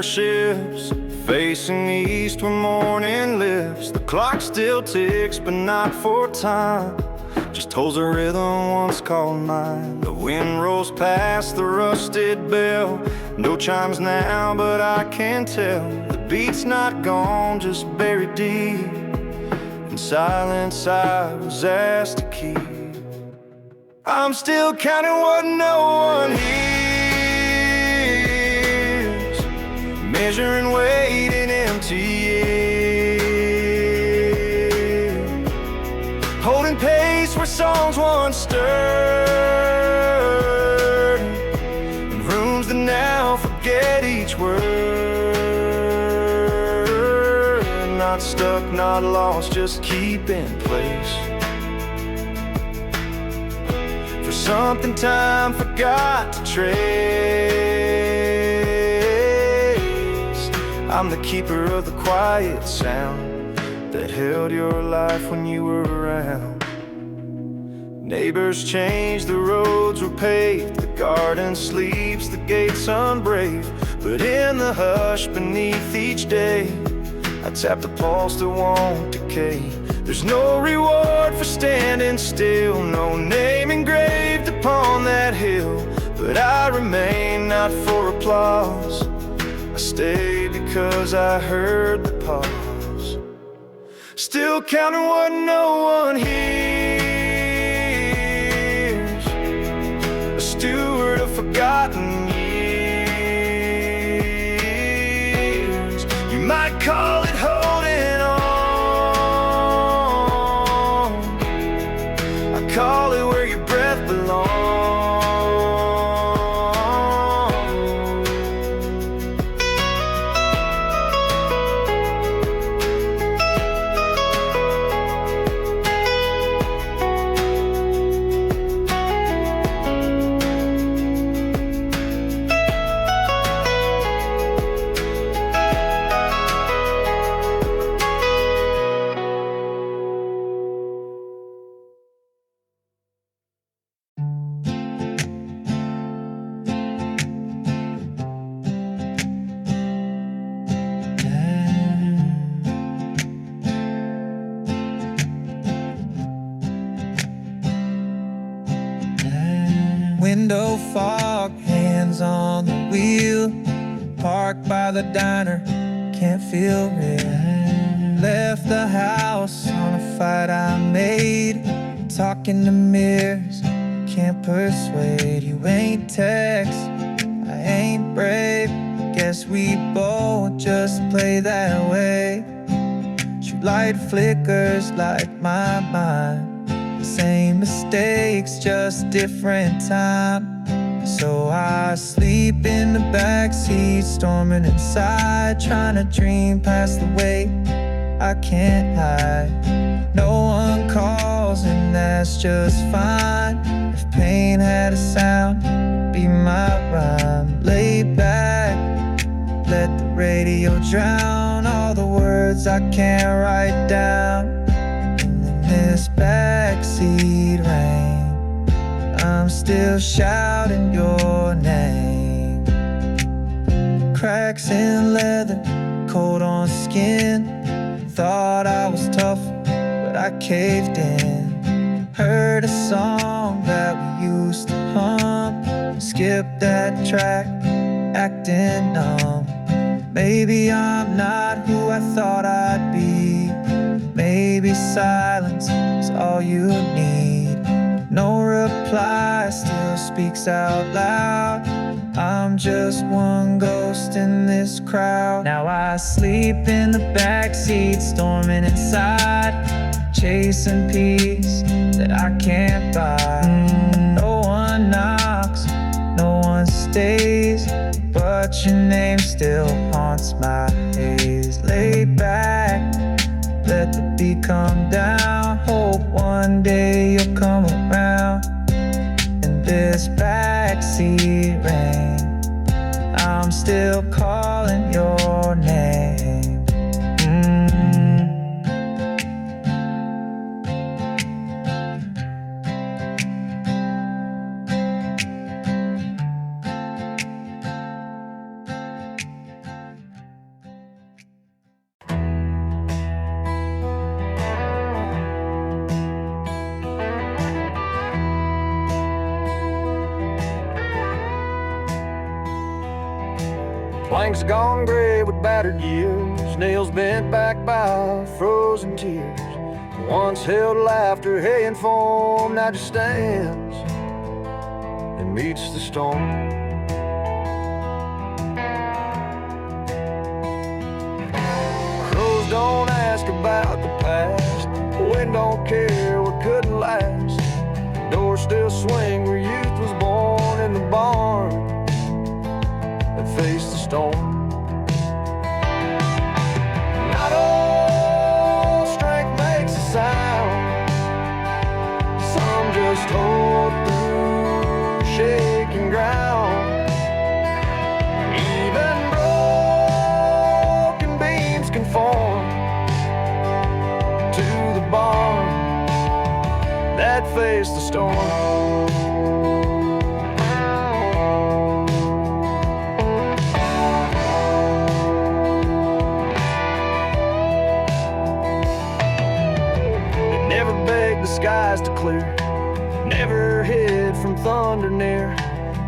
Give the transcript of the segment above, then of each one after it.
never shifts, facing east where morning lifts. The clock still ticks, but not for time, just holds a rhythm once called mine. The wind rolls past the rusted bell, no chimes now, but I can tell the beat's not gone, just buried deep in silence I was asked to keep. I'm still counting what no one hears, measuring weight in empty air, holding pace where songs once stirred, in rooms that now forget each word. Not stuck, not lost, just keep in place for something time forgot to trace. I'm the keeper of the quiet sound that held your life when you were around. Neighbors changed, the roads were paved, the garden sleeps, the gates unbrave. But in the hush beneath each day, I tap the pulse that won't decay. There's no reward for standing still, no name engraved upon that hill. But I remain not for applause, I stay because I heard the pause. Still counting what no one hears, a steward of forgotten years. You might call it holding on, I call it where your breath belongs. Window fog, hands on the wheel, parked by the diner, can't feel real. Left the house on a fight I made, talking to mirrors, can't persuade. You ain't text, I ain't brave, guess we both just play that way. Shoot light flickers like my mind, same mistakes, just different time. So I sleep in the backseat, storming inside, trying to dream past the weight I can't hide. No one calls and that's just fine. If pain had a sound, it'd be my rhyme. Lay back, let the radio drown all the words I can't write down. This backseat rain, I'm still shouting your name. Cracks in leather, cold on skin. Thought I was tough, but I caved in. Heard a song that we used to hum, skipped that track, acting numb. Maybe I'm not who I thought I'd be. Maybe silence is all you need. No reply still speaks out loud. I'm just one ghost in this crowd. Now I sleep in the backseat, storming inside, chasing peace that I can't buy. No one knocks, no one stays, but your name still haunts my haze. Lay back, let the beat come down. Hope one day you'll come around. In this backseat rain, I'm still calling your name. Tanks gone gray with battered years, nails bent back by frozen tears. Once held laughter, hay and foam, now just stands and meets the storm. Crows don't ask about the past, wind don't care what couldn't last. Doors still swing where youth was born, in the barn that faced the storm. Not all strength makes a sound, some just hold through shaking ground. Even broken beams can form to the barn that faced the storm. It never begged the skies to clear, never hid from thunder near.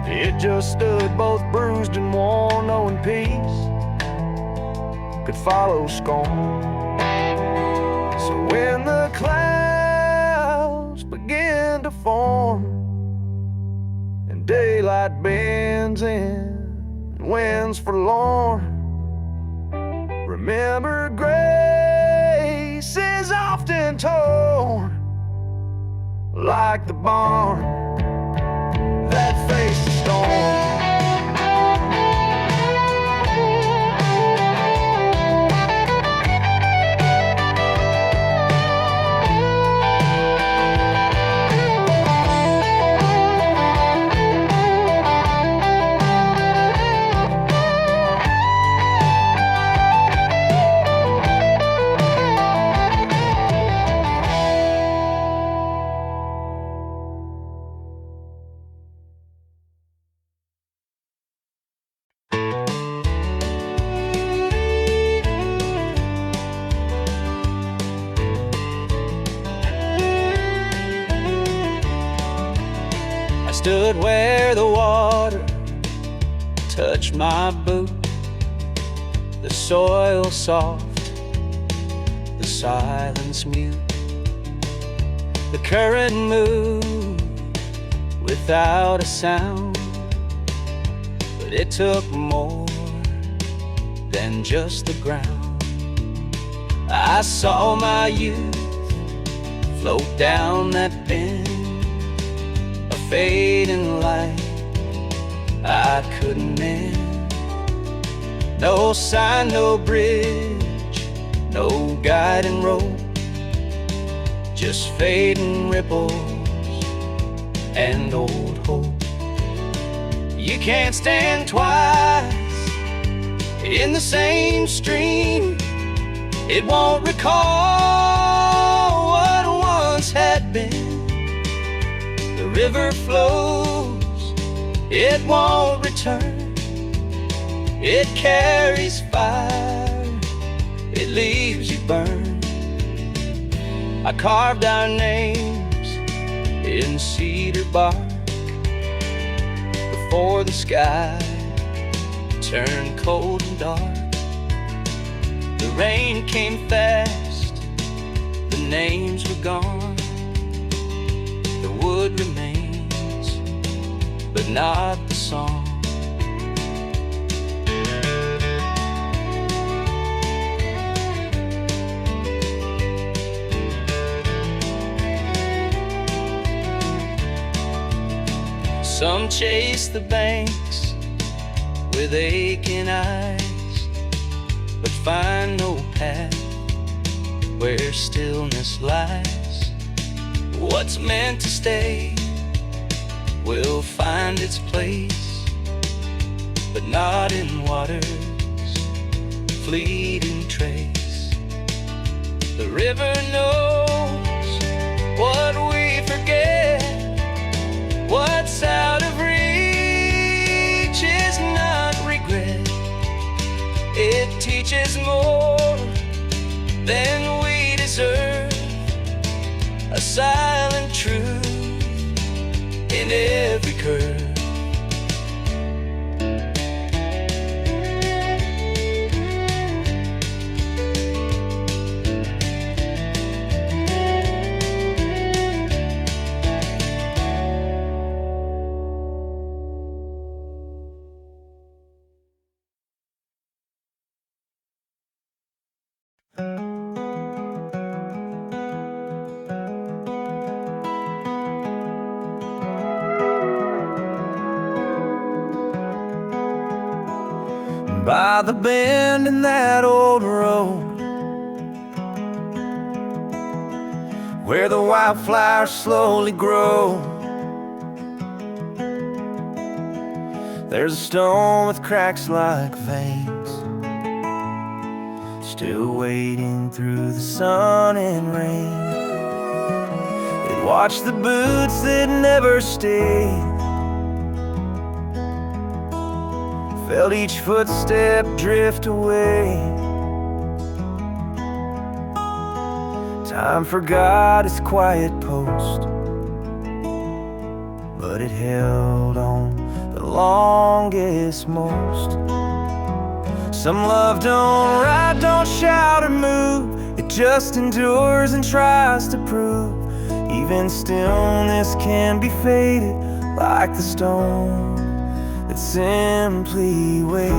It just stood both bruised and worn, knowing peace could follow scorn. So when the clouds begin to form and daylight bends in and winds forlorn, remember grace is often torn like the barn that faced the storm. Stood where the water touched my boot, the soil soft, the silence mute. The current moved without a sound, but it took more than just the ground. I saw my youth float down that bend, fading light I couldn't mend. No sign, no bridge, no guiding rope, just fading ripples and old hope. You can't stand twice in the same stream. It won't recall what once had been. The river flows, it won't return. It carries fire, it leaves you burned. I carved our names in cedar bark before the sky turned cold and dark. The rain came fast, the names were gone. The wood remains, but not the song. Some chase the banks with aching eyes, but find no path where stillness lies. What's meant to stay will find its place, but not in water's fleeting trace. The river knows what we forget. What's out of reach is not regret. It teaches more than we deserve, a silent truth in every curve. by the bend in that old road, where the wildflowers slowly grow. There's a stone with cracks like veins, still waiting through the sun and rain. It watched the boots that never stayed, felt each footstep drift away. Time forgot its quiet post, but it held on the longest most. Some love don't ride, don't shout or move, it just endures and tries to prove even stillness can be faded, like the stone that simply waited.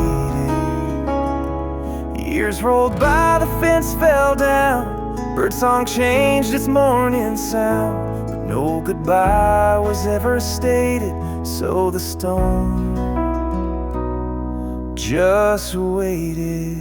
Years rolled by, the fence fell down, birdsong changed its morning sound, but no goodbye was ever stated, so the stone just waited.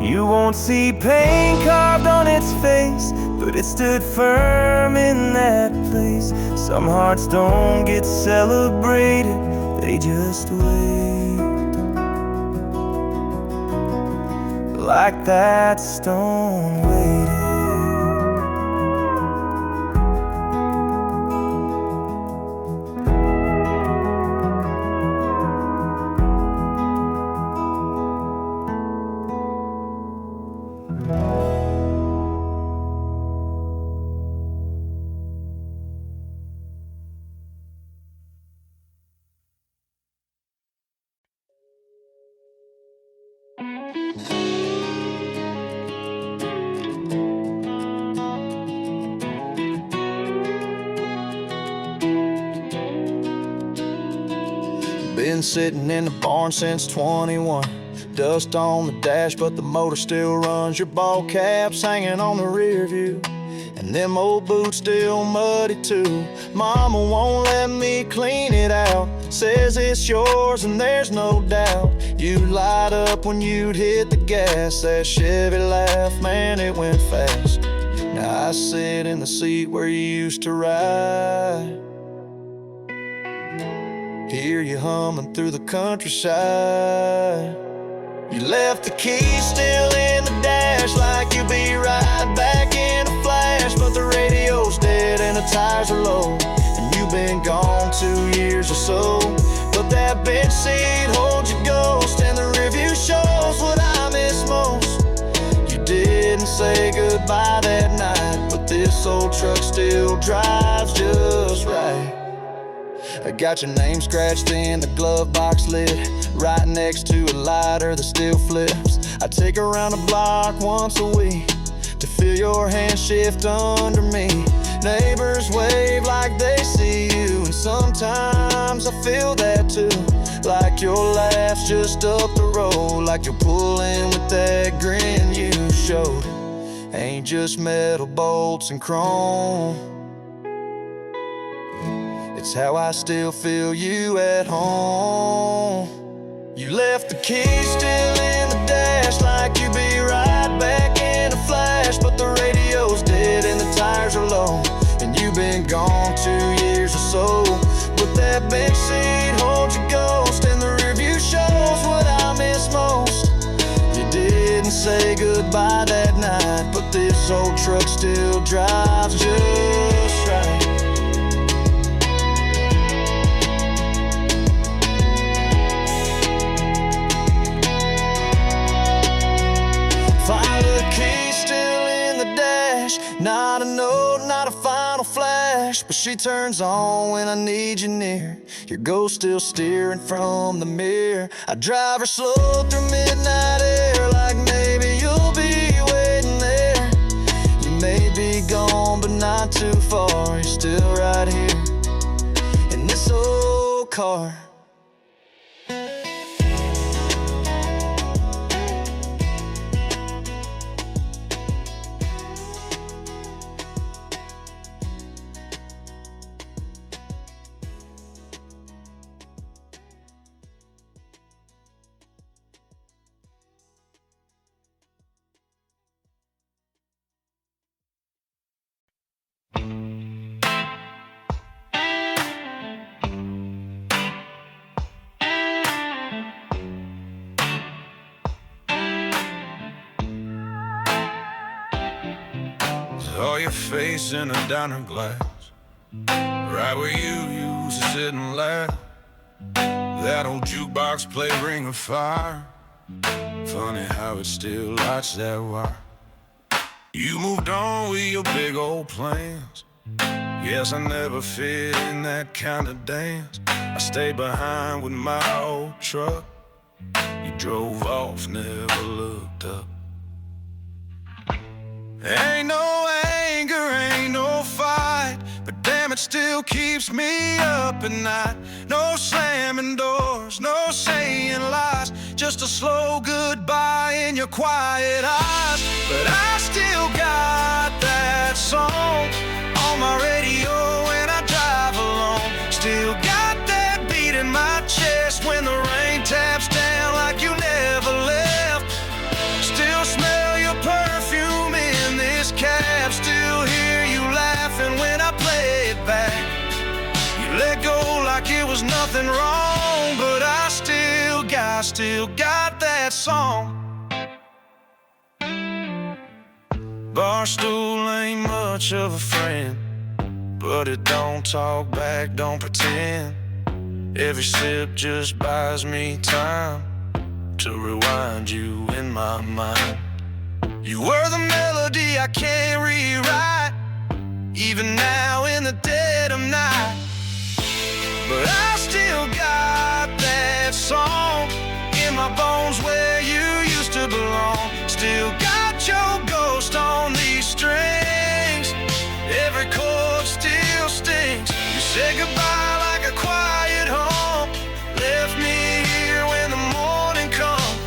You won't see pain carved on its face, but it stood firm in that place. Some hearts don't get celebrated, they just wait, like that stone waited. Been sitting in the barn since 21. Dust on the dash, but the motor still runs. Your ball cap's hanging on the rear view, and them old boots still muddy too. Mama won't let me clean it out, says it's yours and there's no doubt. You'd light up when you'd hit the gas. That Chevy laugh, man, it went fast. Now I sit in the seat where you used to ride, hear you humming through the countryside. You left the keys still in the dash, like you'd be right back in a flash. But the radio's dead and the tires are low, and you've been gone 2 years or so. But that bench seat holds your ghost, and the review shows what I miss most. You didn't say goodbye that night, but this old truck still drives just right. I got your name scratched in the glove box lid, right next to a lighter that still flips. I take her around the block once a week to feel your hand shift under me. Neighbors wave like they see you, and sometimes I feel that too. Like your laugh's just up the road, like you're pulling with that grin you showed. Ain't just metal bolts and chrome, it's how I still feel you at home. You left the keys still in the dash, like you'd be right back in a flash. But the radio's dead and the tires are low, and you've been gone 2 years or so. But that bench seat holds your ghost, and the review shows what I miss most. You didn't say goodbye that night, but this old truck still drives just right. Not a note, not a final flash, but she turns on when I need you near. Your ghost still steering from the mirror. I drive her slow through midnight air, like maybe you'll not too far. You're still right here in this old car. Saw your face in a diner glass, right where you used to sit and laugh. That old jukebox play Ring of Fire. Funny how it still lights that wire. You moved on with your big old plans. Guess I never fit in that kind of dance. I stayed behind with my old truck. You drove off, never looked up. Ain't no anger, ain't no fight, but damn, it still keeps me up at night. No slamming doors, no saying lies, just a slow goodbye in your quiet eyes. But I still got that song on my radio when I drive alone. Still got that beat in my chest when the rain taps down like you never left. Still smell your perfume in this cab. Still hear you laughing when I play it back. You let go like it was nothing wrong, but I still got that song. Barstool ain't much of a friend, but it don't talk back, don't pretend. Every sip just buys me time to rewind you in my mind. You were the melody I can't rewrite, even now in the dead of night. But I still got that song in my bones where you used to belong. Still got your ghost on these strings. Every chord still stings. You said goodbye like a quiet home. Left me here when the morning comes.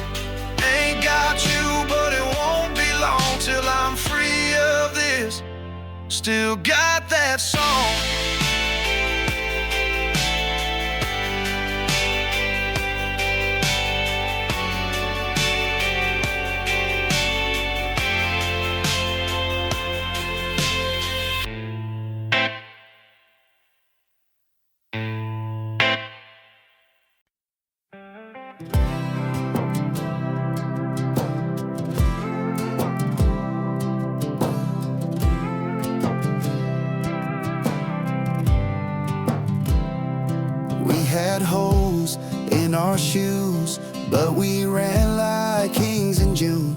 Ain't got you, but it won't be long till I'm free of this. Still got that song. Had holes in our shoes, but we ran like kings in June.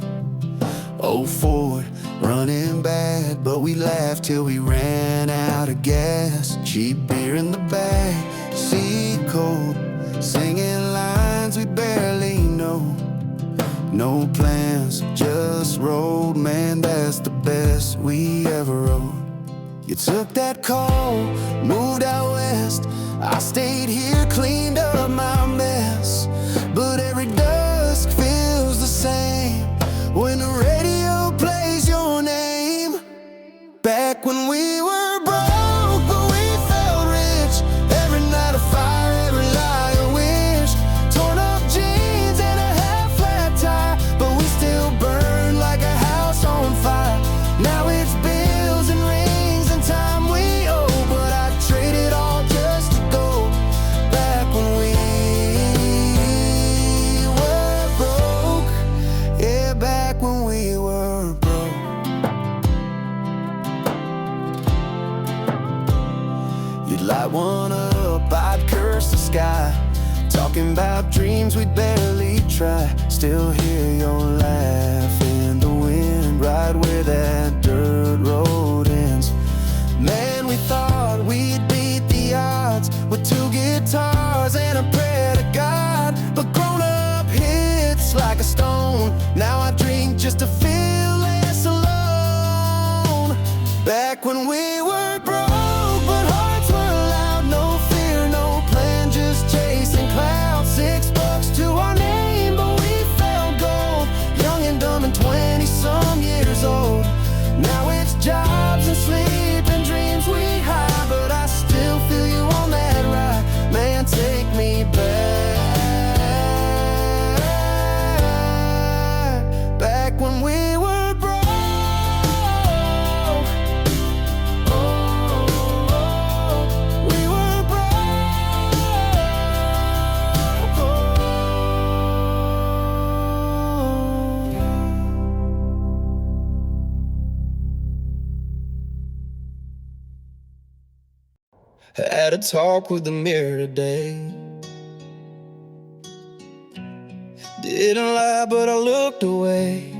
Old Ford running bad, but we laughed till we ran out of gas. Cheap beer in the bag, sea cold, singing lines we barely know. No plans, just road, man, that's the best we ever wrote. You took that call, moved out west. I stayed here, cleaned up my mess. But every dusk feels the same when the radio plays your name. Back when we were broke, but we felt rich. Every night a fire, every lie a wish. Torn up jeans and a half-flat tire, but we still burn like a house on fire. Now it's bills and rings and time we owe, but I traded all just to go back when we were broke. Yeah, back when we were broke. You'd light one up, I'd curse the sky, talking about dreams we'd barely try. Still hear your laugh in the wind, right where that dirt road ends. Man, we thought we'd beat the odds with two guitars and a prayer to God. But grown up hits like a stone. Now I drink just to feel less alone. Back when we were I had a talk with the mirror today. Didn't lie, but I looked away.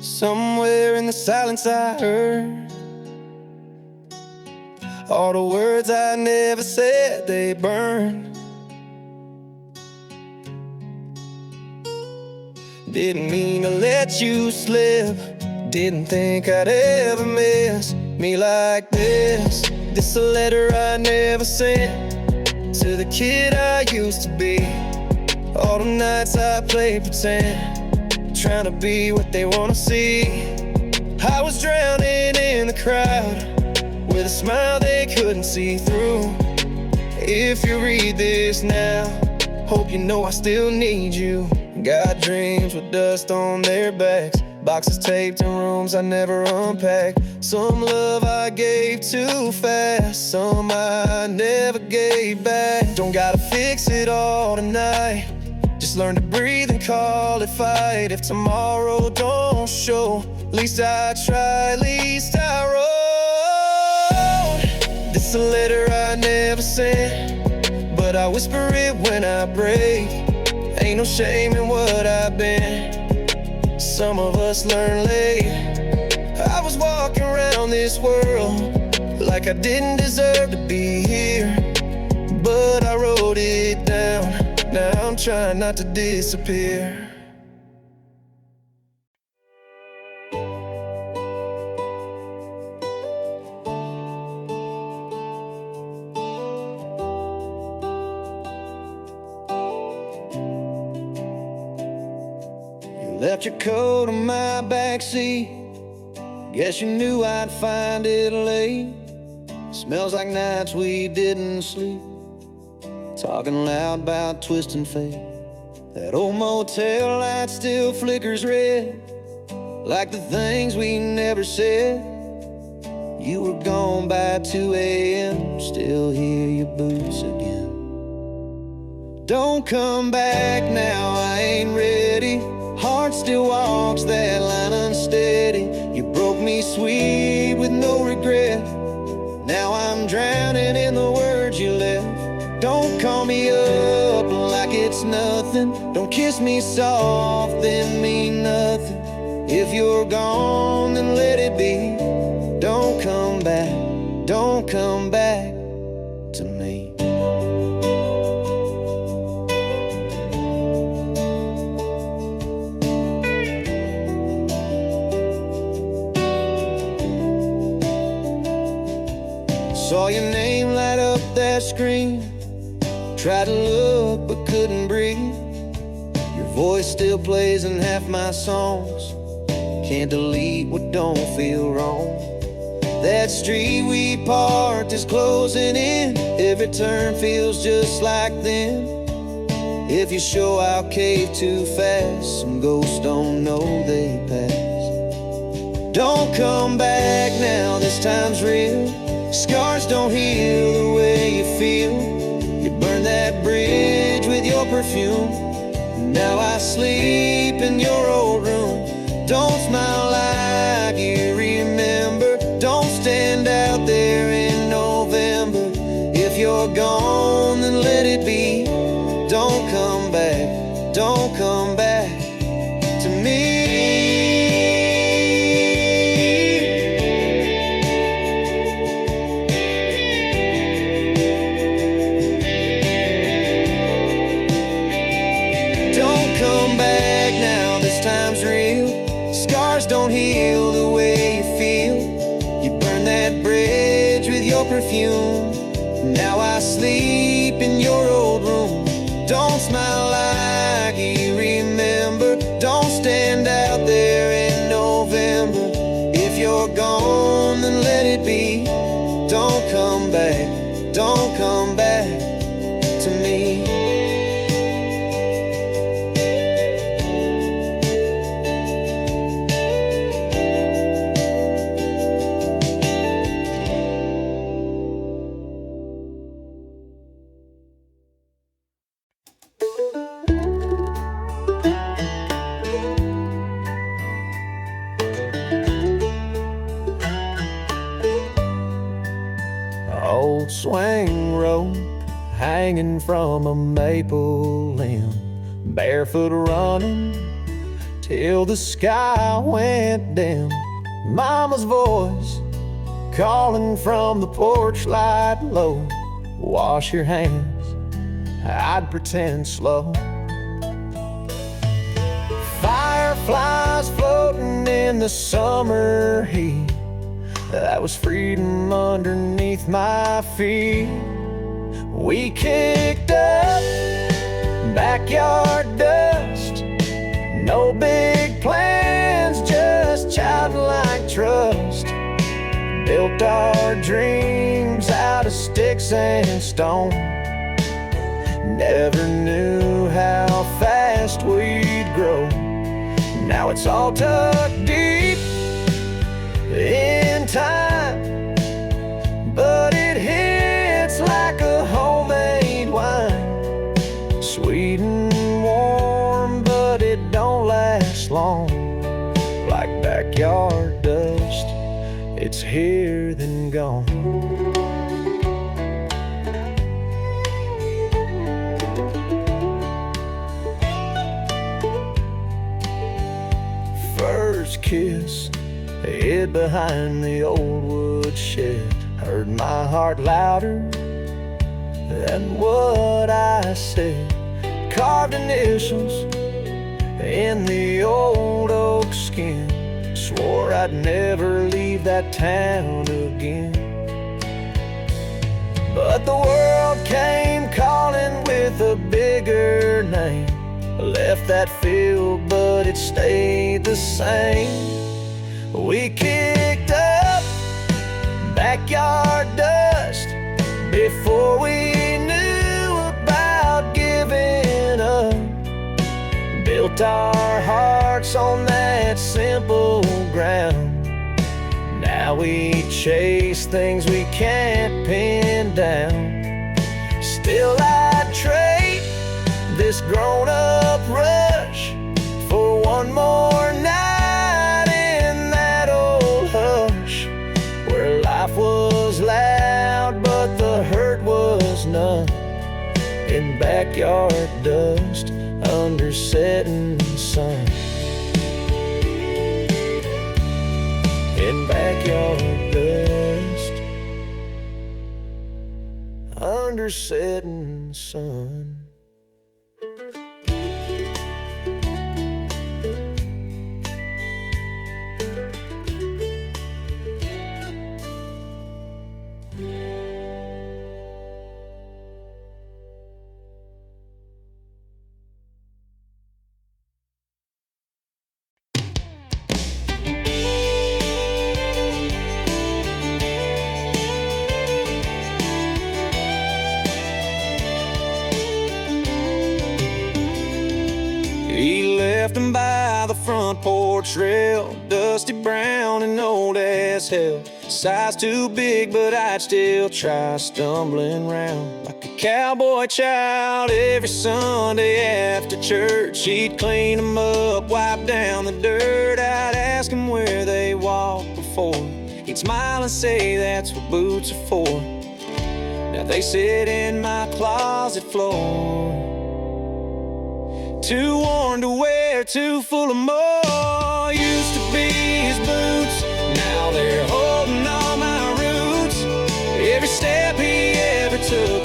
Somewhere in the silence I heard all the words I never said, they burned. Didn't mean to let you slip. Didn't think I'd ever miss me like this. This a letter I never sent to the kid I used to be. All the nights I played pretend, trying to be what they wanna see. I was drowning in the crowd with a smile they couldn't see through. If you read this now, hope you know I still need you. Got dreams with dust on their backs, boxes taped in rooms I never unpacked. Some love I gave too fast, some I never gave back. Don't gotta fix it all tonight, just learn to breathe and call it fight. If tomorrow don't show, at least I try, at least I wrote. This a letter I never sent, but I whisper it when I break. Ain't no shame in what I've been, some of us learn late. I was walking around this world like I didn't deserve to be here, but I wrote it down. Now I'm trying not to disappear. Left your coat on my backseat, guess you knew I'd find it late. Smells like nights we didn't sleep, talking loud about twisting fate. That old motel light still flickers red, like the things we never said. You were gone by 2 a.m., still hear your boots again. Don't come back now, I ain't ready. Heart still walks that line unsteady. You broke me sweet with no regret. Now I'm drowning in the words you left. Don't call me up like it's nothing. Don't kiss me soft, then mean nothing. If you're gone, then let it be. Don't come back, don't come back to me. Saw your name light up that screen. Tried to look but couldn't breathe. Your voice still plays in half my songs. Can't delete what don't feel wrong. That street we parked is closing in. Every turn feels just like then. If you show I'll cave too fast. Some ghosts don't know they passed. Don't come back now, this time's real. Scars don't heal the way you feel. You burned that bridge with your perfume. Now I sleep in your old room. Don't smile like you remember. Don't stand out there in November. If you're gone, then let it be. Don't come back, don't come back to me. Don't heal the way you feel. You burn that bridge with your perfume. Now I sleep in your old room. Don't smile like you remember. Don't stand out there in November. If you're gone, then let it be. Don't come back, don't come back to me. swing rope hanging from a maple limb, barefoot running till the sky went dim. Mama's voice calling from the porch light low, wash your hands, I'd pretend slow. Fireflies floating in the summer heat, that was freedom underneath my feet. We kicked up backyard dust, no big plans, just childlike trust. Built our dreams out of sticks and stone, never knew how fast we'd grow. Now it's all tucked deep in time, but it hits like a homemade wine. Sweet and warm, but it don't last long. Like backyard dust, it's here then gone. First kiss, hid behind the old wood shed. Heard my heart louder than what I said. Carved initials in the old oak skin. Swore I'd never leave that town again. But the world came calling with a bigger name. Left that field, but it stayed the same. We kicked up backyard dust before we knew about giving up. Built our hearts on that simple ground. Now we chase things we can't pin down. Still I'd trade this grown-up rush for one more night in that old hush, where life was loud but the hurt was none. In backyard dust under setting sun. In backyard dust under setting sun. He left them by the front porch rail, dusty brown and old as hell. Size too big, but I'd still try stumbling round. Like a cowboy child, every Sunday after church, he'd clean them up, wipe down the dirt. I'd ask him where they walked before. He'd smile and say that's what boots are for. Now they sit in my closet floor. Too worn to wear, too full of more. Used to be his boots, now they're holding all my roots. Every step he ever took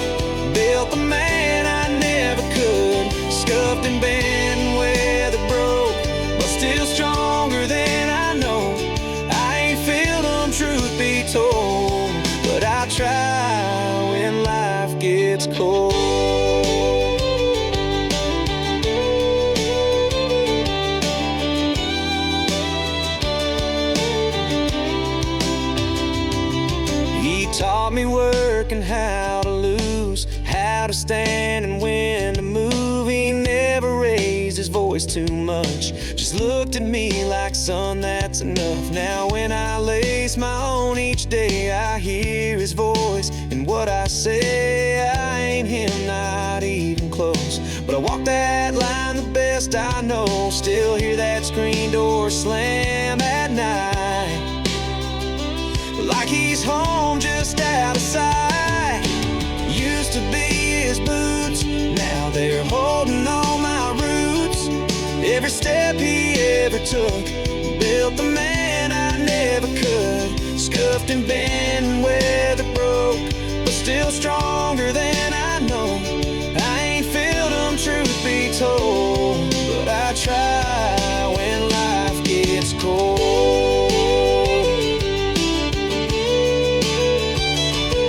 built the man I never could. Scuffed and bent and weather broke, but still stronger than I know. I ain't feel them, truth be told, but I try when life gets cold. Taught me work and how to lose, how to stand and when to move. He never raised his voice too much, just looked at me like, son, that's enough. Now when I lace my own each day, I hear his voice, and what I say, I ain't him, not even close. But I walk that line the best I know, still hear that screen door slam at night, like he's home just out of sight. took, built the man I never could. Scuffed and bent and weather broke, but still stronger than I know. I ain't filled them, truth be told, but I try when life gets cold.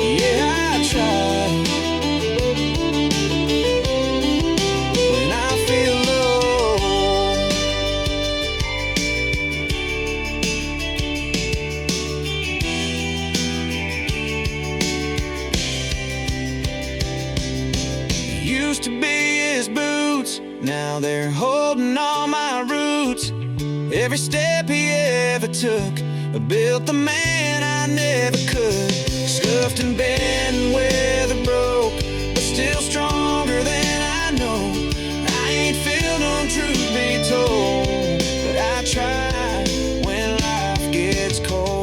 Yeah, I try when I feel low. Used to be his boots, now they're holding all my roots. Every step he ever took, I built the man I never could. Scuffed and bent and weather broke, but still stronger than I know. I ain't filled on, truth be told, but I try when life gets cold.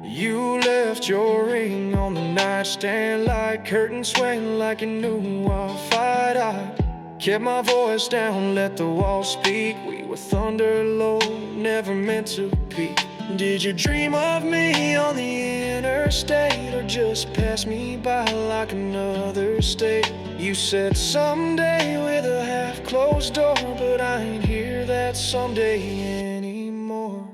You left your ring on the nightstand like curtain swaying, like you knew I'll fight. I kept my voice down, let the walls speak. We were thunder low, never meant to peak. Did you dream of me on the interstate, or just pass me by like another state? You said someday with a half-closed door, but I ain't hear that someday anymore.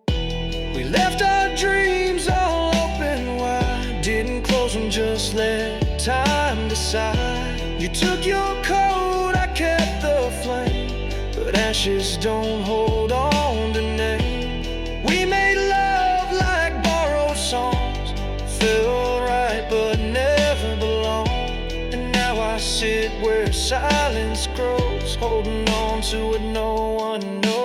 We left our dreams all open wide, didn't close them, just let time decide. You took your coat, I kept the flame, but ashes don't hold on to name. We made love like borrowed songs, felt right but never belonged. And now I sit where silence grows, holding on to what no one knows.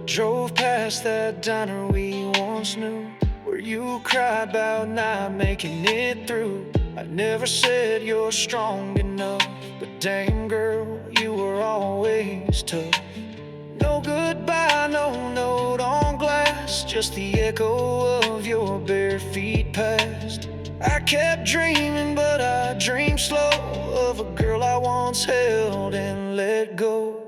Drove past that diner we once knew, where you cried about not making it through. I never said you're strong enough, but damn girl, you were always tough. No goodbye, no note on glass, just the echo of your bare feet past. I kept dreaming, but I dreamed slow, of a girl I once held and let go.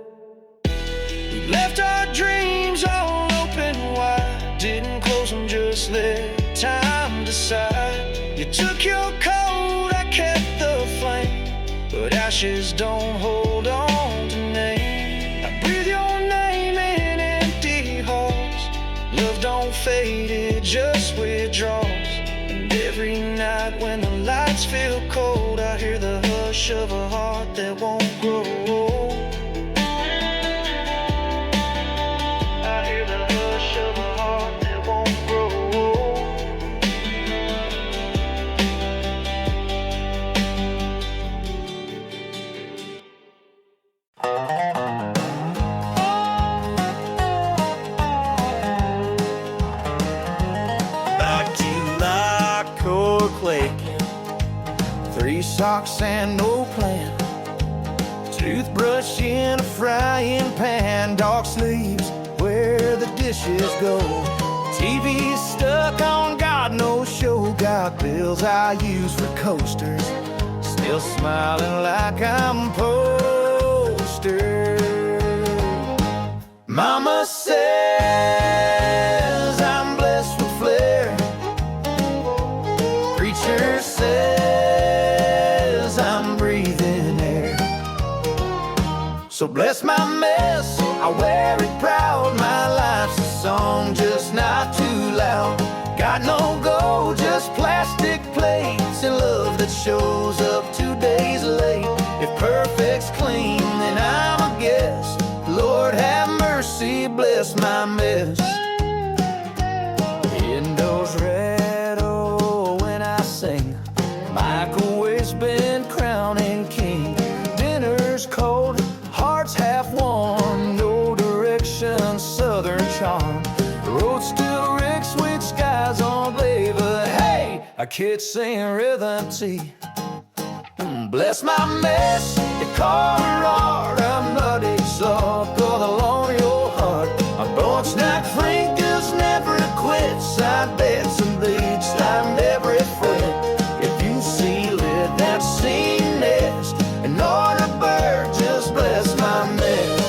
We left our dreams all open wide, didn't close them, just let time decide. You took your coat, I kept the flame, but ashes don't hold on to name. I breathe your name in empty halls, love don't fade, it just withdraws. And every night when the lights feel cold, I hear the hush of a heart that won't grow. Three socks and no plan, toothbrush in a frying pan, dog sleeps where the dishes go, TV's stuck on God knows show, got bills I use for coasters, still smiling like I'm poster. Mama says I'm blessed with flair, preacher says I'm breathing air. So bless my mess, I wear it proud. My life's a song, just not too loud. Got no gold, just plastic plates, and love that shows up 2 days late. If perfect's clean, then I'm a guest. Lord have mercy, bless bless my mess. Windows red, oh, when I sing. Microwave's been crowning king. Dinner's cold, heart's half warm. No direction, southern charm. The road still wrecks, sweet skies on blade. But hey, a kid singing rhythm tea. Bless my mess, your Colorado, I'm muddy soft, all along your heart. My bone snack fingers never quit, side beds and leads, I'm never fret. If you seal it, that scene nest, and order bird, just bless my mess.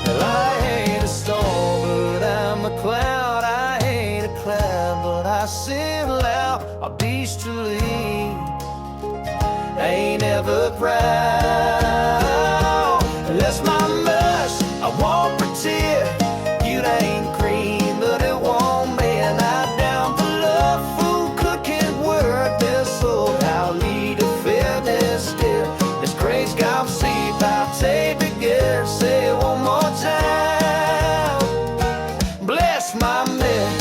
Well, I ain't a storm, but I'm a cloud. I ain't a cloud, but I sing loud. I'll be truly, I ain't ever proud. That's my must, I won't pretend. You ain't cream, but it won't mend. I'm down for love, food, cooking, work. This soul, I'll lead a fitness still. This grace God see, I'll take it again. Say it one more time. Bless my mess.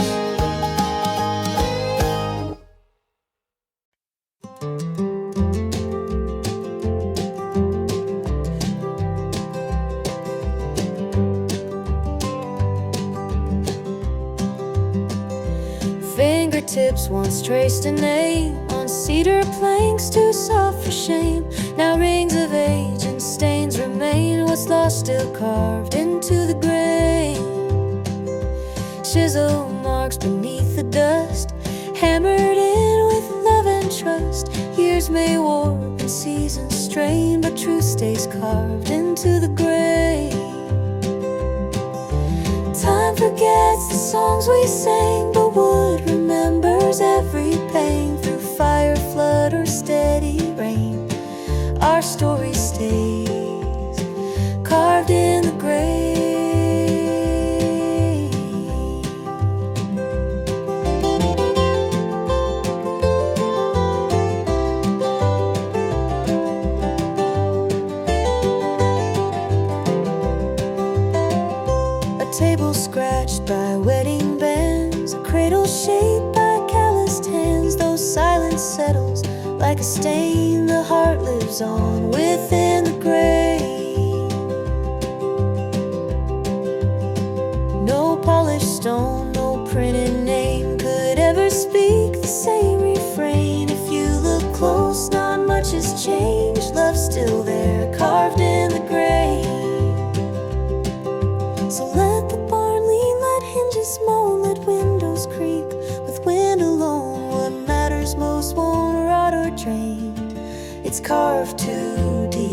Fingertips once traced a name on cedar planks too soft for shame. Now rings of age and stains remain. What's lost still carved into the grain. Chisel marks beneath the dust, hammered in with love and trust. Years may warp and seasons strain, but truth stays carved into the grain. Time forgets the songs we sang, but wood remembers every pain. Through fire, flood, or steady rain, our story stays carved in the grave. A table scratched by wedding bands, a cradle shaped by calloused hands. Though silence settles like a stain, the heart lives on within the grave. No polished stone, no printed name could ever speak the same refrain. If you look close, not much has changed. Love's still there, carved in the grave. So let the barn lean, let hinges moan, let windows creak with wind alone. What matters most won't rot or drain, it's carved too deep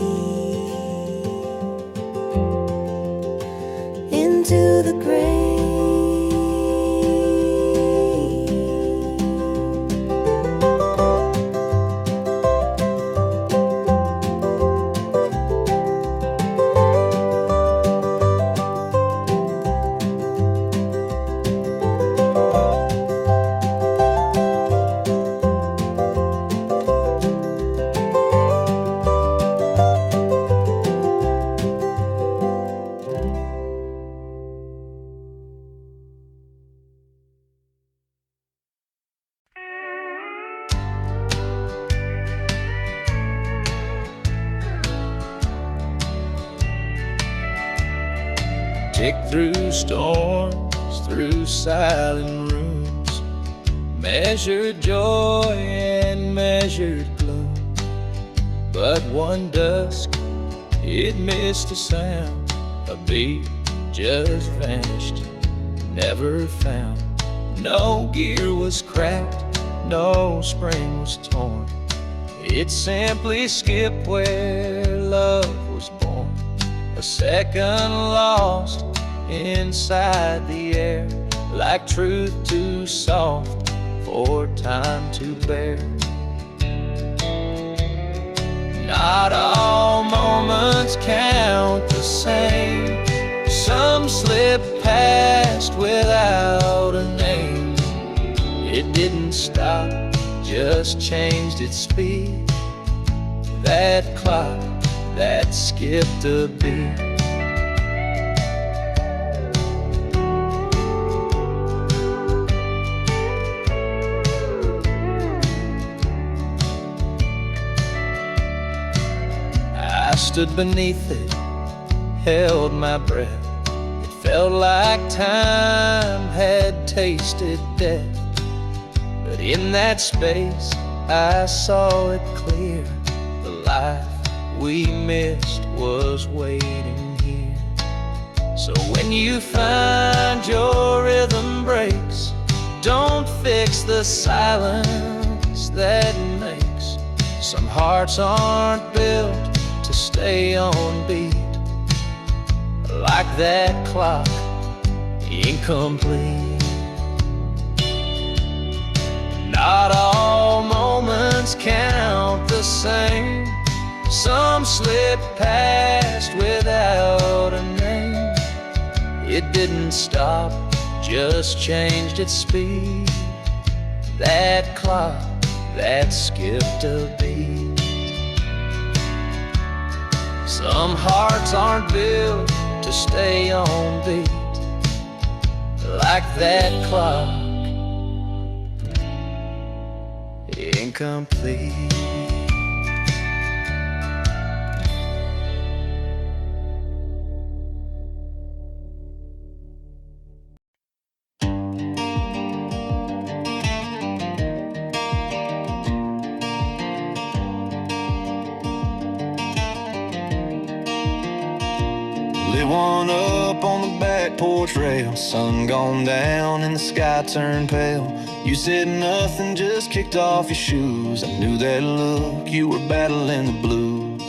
into the grave. Tick through storms, through silent rooms, measured joy and measured gloom. But one dusk, it missed a sound, a beat just vanished, never found. No gear was cracked, no spring was torn. It simply skipped where love was born. A second lost inside the air, like truth too soft for time to bear. Not all moments count the same. Some slip past without a name. It didn't stop, just changed its speed. That clock that skipped a beat. I stood beneath it, held my breath. It felt like time had tasted death. But in that space, I saw it clear. The life we missed was waiting here. So when you find your rhythm breaks, don't fix the silence that makes. Some hearts aren't built to stay on beat, like that clock, incomplete. Not all moments count the same. Some slip past without a name. It didn't stop, just changed its speed. That clock that skipped a beat. Some hearts aren't built to stay on beat, like that clock, incomplete. Lit one up on the back porch rail. Sun gone down and the sky turned pale. You said nothing, just kicked off your shoes. I knew that look, you were battling the blues.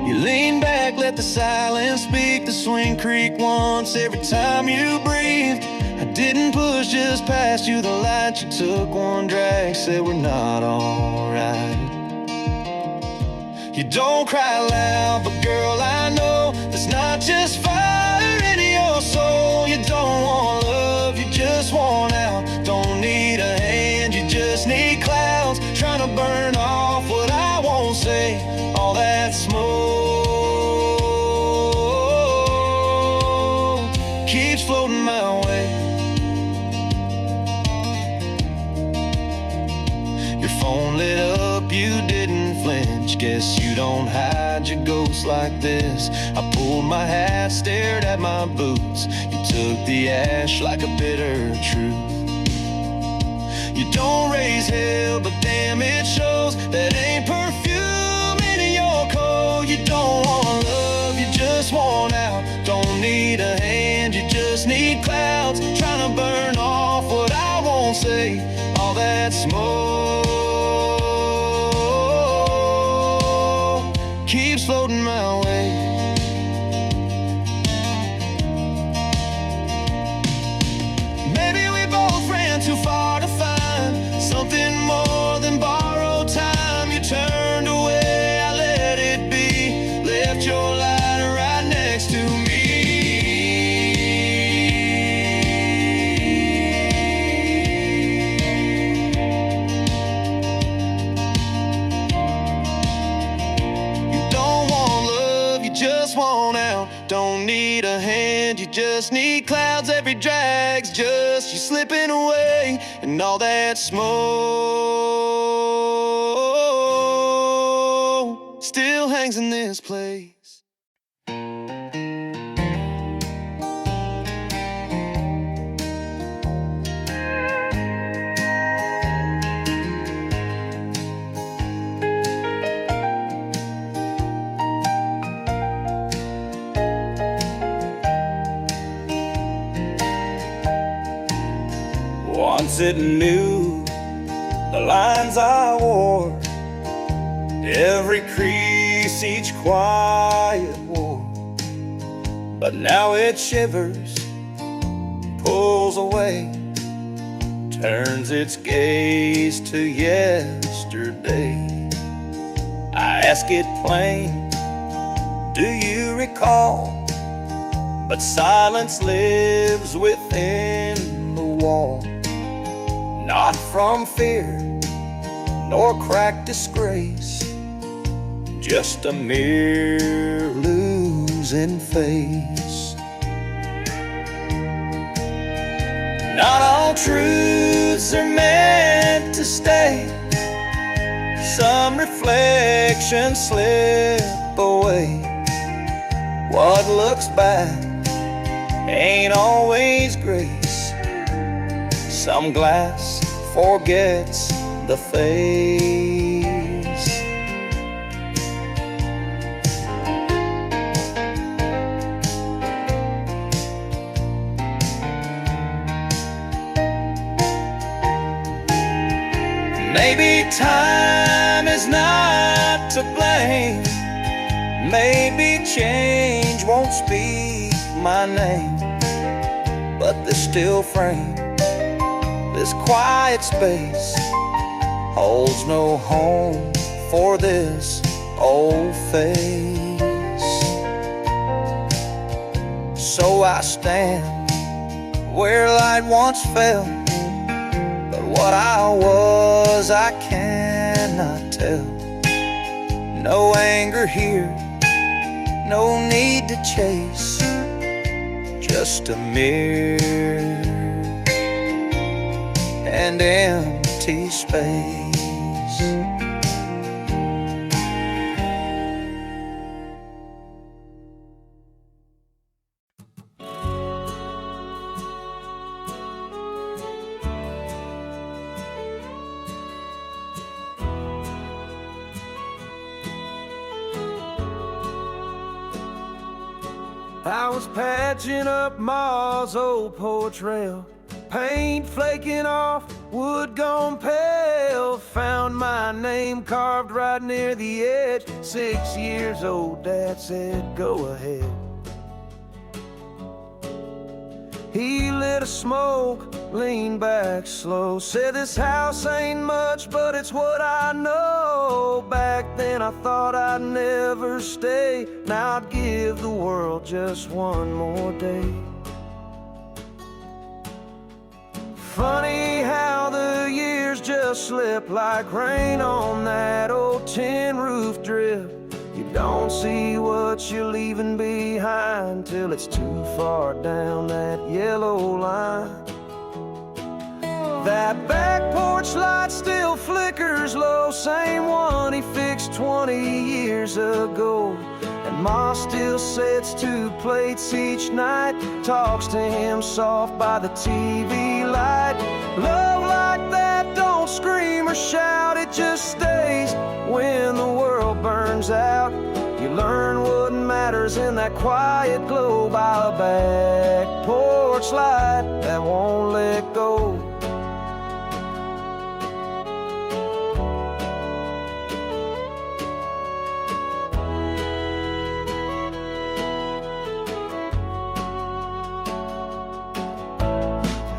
You leaned back, let the silence speak. The swing creak once every time you breathed. I didn't push, just passed you the light. You took one drag, said we're not alright. You don't cry loud, but girl, I know there's not just fire in your soul. You don't want love, you just want out. Don't need a hand, you just need clouds. Trying to burn off what I won't say. All that smoke keeps floating my way. Your phone lit up, you didn't flinch. Guess you don't hide your ghost like this. I pulled my hat, stared at my boots. You took the ash like a bitter truth. You don't raise hell, but damn it shows. That ain't perfume in your coat. You don't want love, you just want out. Don't need a hand, you just need clouds. Trying to burn off what I won't say. All that smoke keeps floating my way. Maybe we both ran too far to find something more than borrowed time. You turned away, I let it be. Left your light right next to me. Just want out, don't need a hand, you just need clouds. Every drag's just you slipping away, and all that smoke still hangs in this place. Once it knew the lines I wore, every crease, each quiet war. But now it shivers, pulls away, turns its gaze to yesterday. I ask it plain, do you recall? But silence lives within the wall. Not from fear, nor cracked disgrace, just a mere losing face. Not all truths are meant to stay. Some reflections slip away. What looks bad ain't always grace. Some glass forgets the face. Maybe time is not to blame. Maybe change won't speak my name. But this still frame, this quiet space, holds no home for this old face. So I stand where light once fell, but what I was I cannot tell. No anger here, no need to chase, just a mirror and empty space. I was patching up Ma's old portrayal, paint flaking off, wood gone pale. Found my name carved right near the edge. 6 years old, Dad said, go ahead. He lit a smoke, leaned back slow, said this house ain't much, but it's what I know. Back then I thought I'd never stay. Now I'd give the world just one more day. Funny how the years just slip like rain on that old tin roof drip. You don't see what you're leaving behind till it's too far down that yellow line. That back porch light still flickers low, same one he fixed 20 years ago. And Ma still sets 2 plates each night, talks to him soft by the TV light. Love like that don't scream or shout, it just stays when the world burns out. You learn what matters in that quiet glow by a back porch light that won't let go.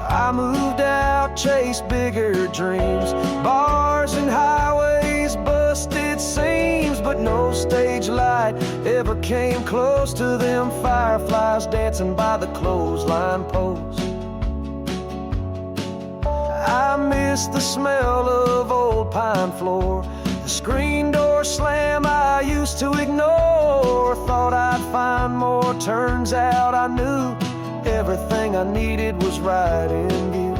I moved out, chased bigger dreams, bars and highways, busted seams, but no stage light ever came close to them fireflies dancing by the clothesline post. I miss the smell of old pine floor, the screen door slam I used to ignore. Thought I'd find more, turns out I knew everything I needed was right in view.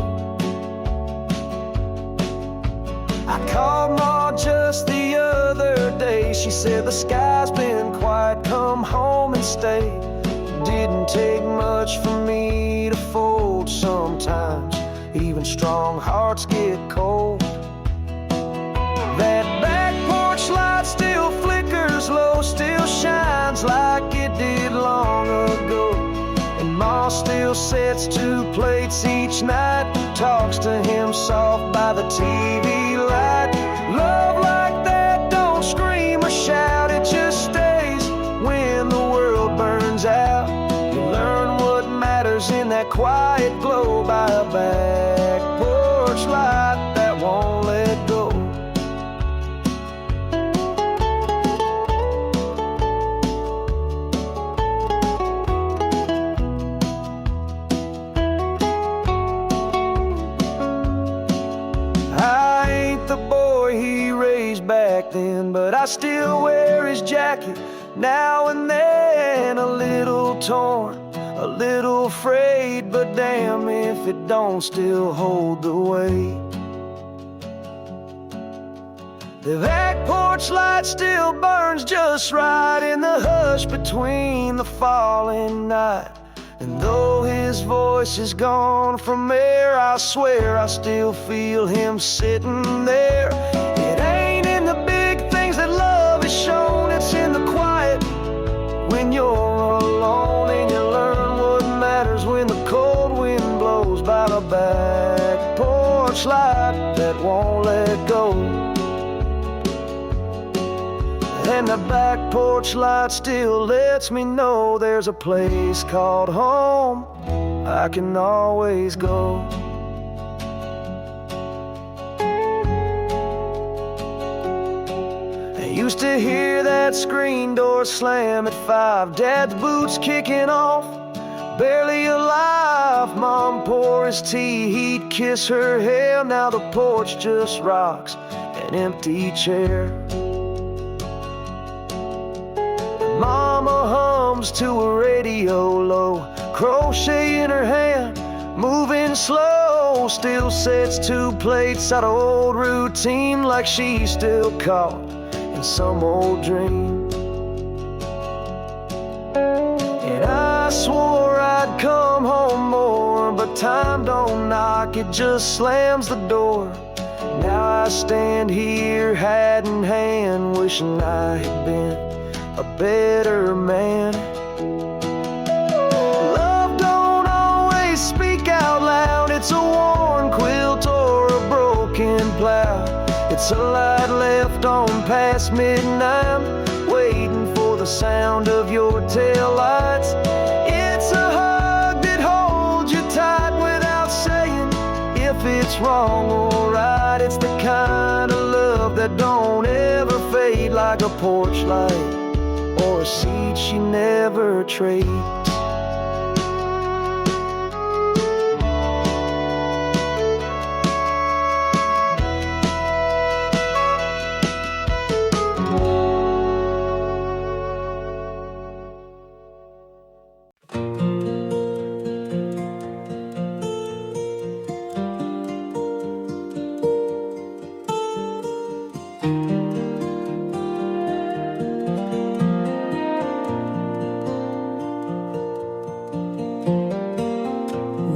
I called Ma just the other day. She said the sky's been quiet, come home and stay. Didn't take much for me to fold sometimes. Even strong hearts get cold. That back porch light still flickers low, still shines like it did long ago. And Ma still sets 2 plates each night, talks to him soft by the TV light. Love like that don't scream or shout, it just stays when the world burns out. You learn what matters in that quiet glow by a back porch light that won't let go. I ain't the boy he raised back then, but I still wear his jacket, now and then a little torn, a little frayed, but damn if it don't still hold the weight. The back porch light still burns just right in the hush between the falling night. And though his voice is gone from air, I swear I still feel him sitting there. It ain't in the big things that love is shown, it's in the quiet when you're alone, and you learn what matters when the cold wind blows by the back porch light that won't let go. And the back porch light still lets me know there's a place called home I can always go. I used to hear that screen door slam at 5, Dad's boots kicking off, barely alive. Mom pour his tea, he'd kiss her hair. Now the porch just rocks, an empty chair. Mama hums to a radio low, crochet in her hand, moving slow. Still sets 2 plates out of old routine, like she's still caught in some old dream. And I swore I'd come home more, but time don't knock, it just slams the door. Now I stand here hat in hand, wishing I had been a better man. Love don't always speak out loud, it's a worn quilt or a broken plow. It's a light left on past midnight, waiting for the sound of your taillights. It's a hug that holds you tight without saying if it's wrong or right. It's the kind of love that don't ever fade, like a porch light or a seed she never trades.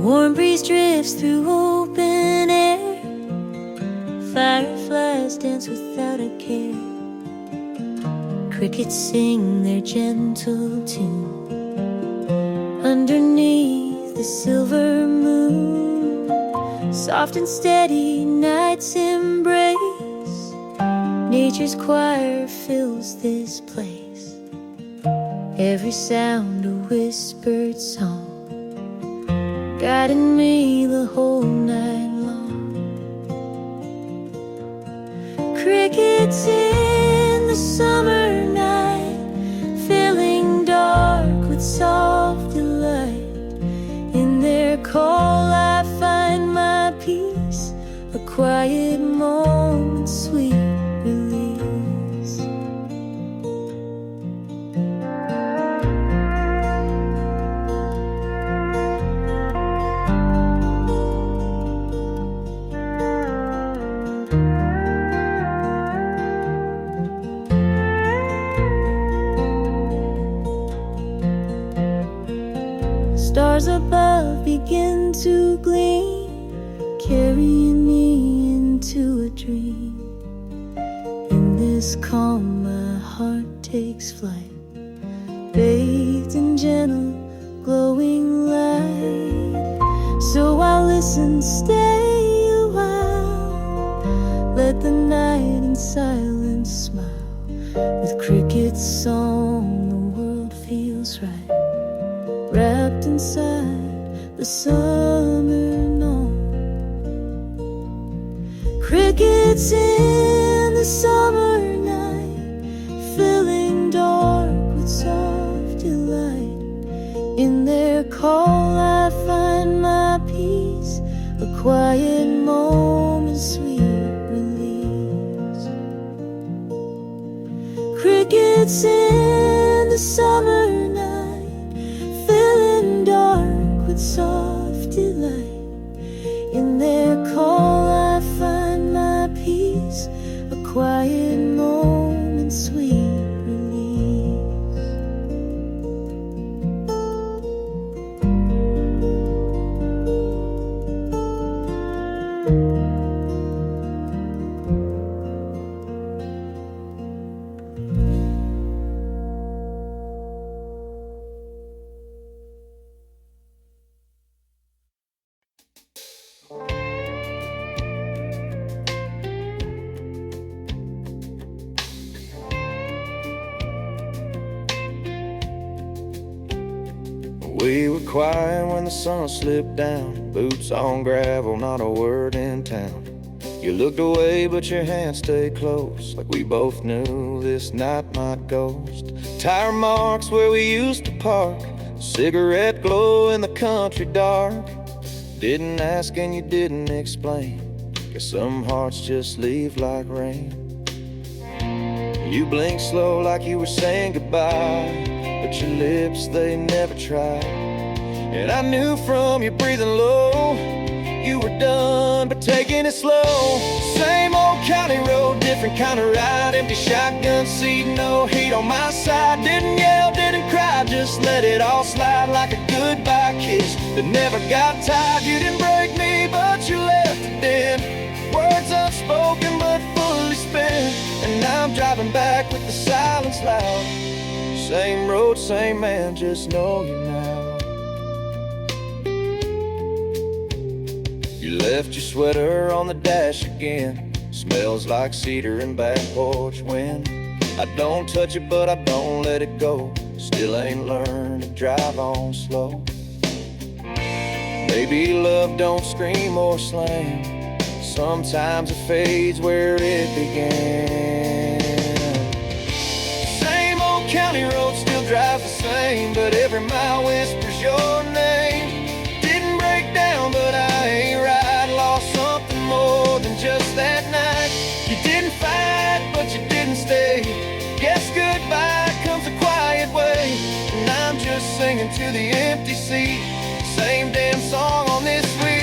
Warm breeze drifts through open air, fireflies dance without a care. Crickets sing their gentle tune underneath the silver moon. Soft and steady night's embrace, nature's choir fills this place. Every sound a whispered song, guiding me the whole night long. Crickets in the summer night, filling dark with soft delight. In their call I find my peace, a quiet moment, sweet release. Stars above begin to gleam, carrying me into a dream. In this calm my heart takes flight, bathed in gentle glowing light. So I'll listen, stay a while, let the night in silence smile. With crickets' song the world feels right, wrapped inside the summer dawn. Crickets in the summer night, filling dark with soft delight. In their call I find my peace, a quiet moment, sweet release. Crickets It's in the summer night, filling dark with soft delight. In their call I find my peace, a quiet moment, sweet release. We were quiet when the sun slipped down, boots on gravel, not a word in town. You looked away, but your hand stayed close, like we both knew this night might ghost. Tire marks where we used to park, cigarette glow in the country dark. Didn't ask and you didn't explain, guess some hearts just leave like rain. You blinked slow like you were saying goodbye, but your lips, they never tried. And I knew from your breathing low, you were done, but taking it slow. Same old county road, different kind of ride. Empty shotgun seat, no heat on my side. Didn't yell, didn't cry, just let it all slide like a goodbye kiss that never got tired. You didn't break me, but you left a dent. Words unspoken, but fully spent. And now I'm driving back with the silence loud. Same road, same man, just know you now. You left your sweater on the dash again. Smells like cedar and back porch wind. I don't touch it, but I don't let it go. Still ain't learned to drive on slow. Maybe love don't scream or slam. Sometimes it fades where it began. Same old county road still drives the same, but every mile whispers your name. Didn't break down, but I ain't right. Lost something more than just that night. You didn't fight, but you didn't stay. Guess goodbye comes a quiet way. And I'm just singing to the empty seat. Same damn song on this week.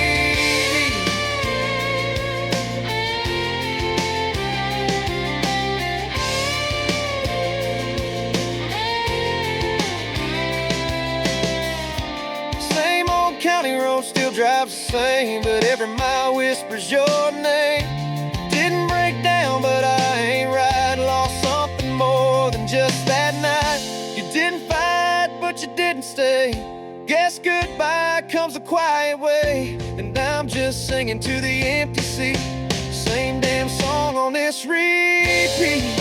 County road still drives the same, but every mile whispers your name. Didn't break down, but I ain't right. Lost something more than just that night. You didn't fight, but you didn't stay. Guess goodbye comes a quiet way. And I'm just singing to the empty seat. Same damn song on this repeat.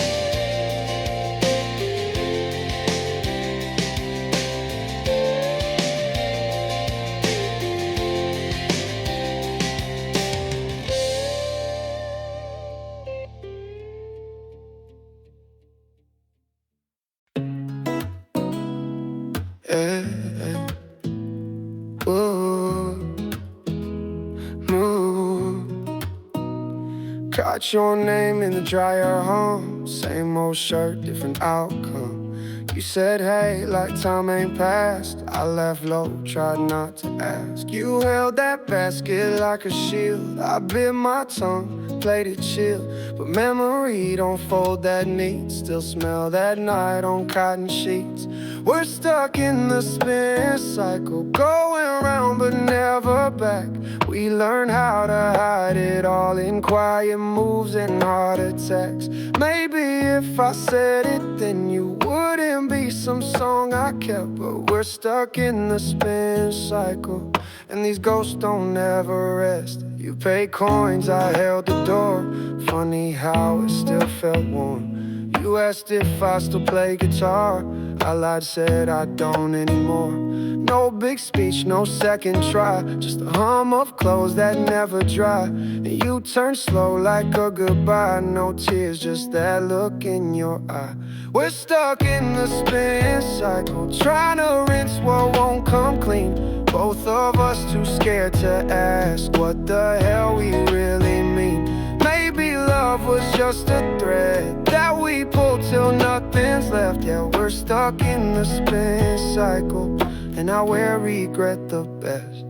Got your name in the dryer home. Same old shirt, different outcome. You said hey, like time ain't passed. I laughed low, tried not to ask. You held that basket like a shield. I bit my tongue, played it chill. But memory don't fold that neat. Still smell that night on cotton sheets. We're stuck in the spin cycle, going round but never back. We learn how to hide it all in quiet moves and heart attacks. Maybe if I said it, then you wouldn't be some song I kept. But we're stuck in the spin cycle, and these ghosts don't ever rest. You paid coins, I held the door. Funny how it still felt warm. You asked if I still play guitar. I lied, said I don't anymore. No big speech, no second try. Just a hum of clothes that never dry. And you turned slow like a goodbye. No tears, just that look in your eye. We're stuck in the spin cycle, trying to rinse what won't come clean. Both of us too scared to ask what the hell we really mean. Maybe love love was just a thread that we pulled till nothing's left. Yeah, we're stuck in the spin cycle, and I wear regret the best.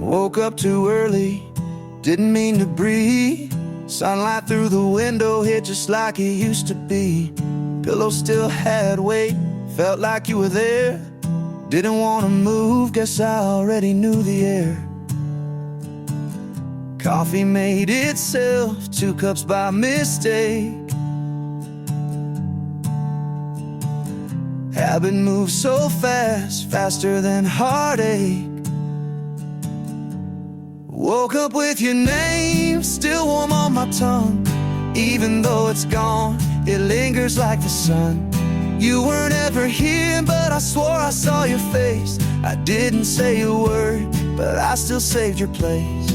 Woke up too early, didn't mean to breathe. Sunlight through the window hit just like it used to be. Pillow still had weight, felt like you were there. Didn't want to move, guess I already knew the air. Coffee made itself, 2 cups by mistake. Habit moves so fast, faster than heartache. Woke up with your name still warm on my tongue. Even though it's gone, it lingers like the sun. You weren't ever here, but I swore I saw your face. I didn't say a word, but I still saved your place.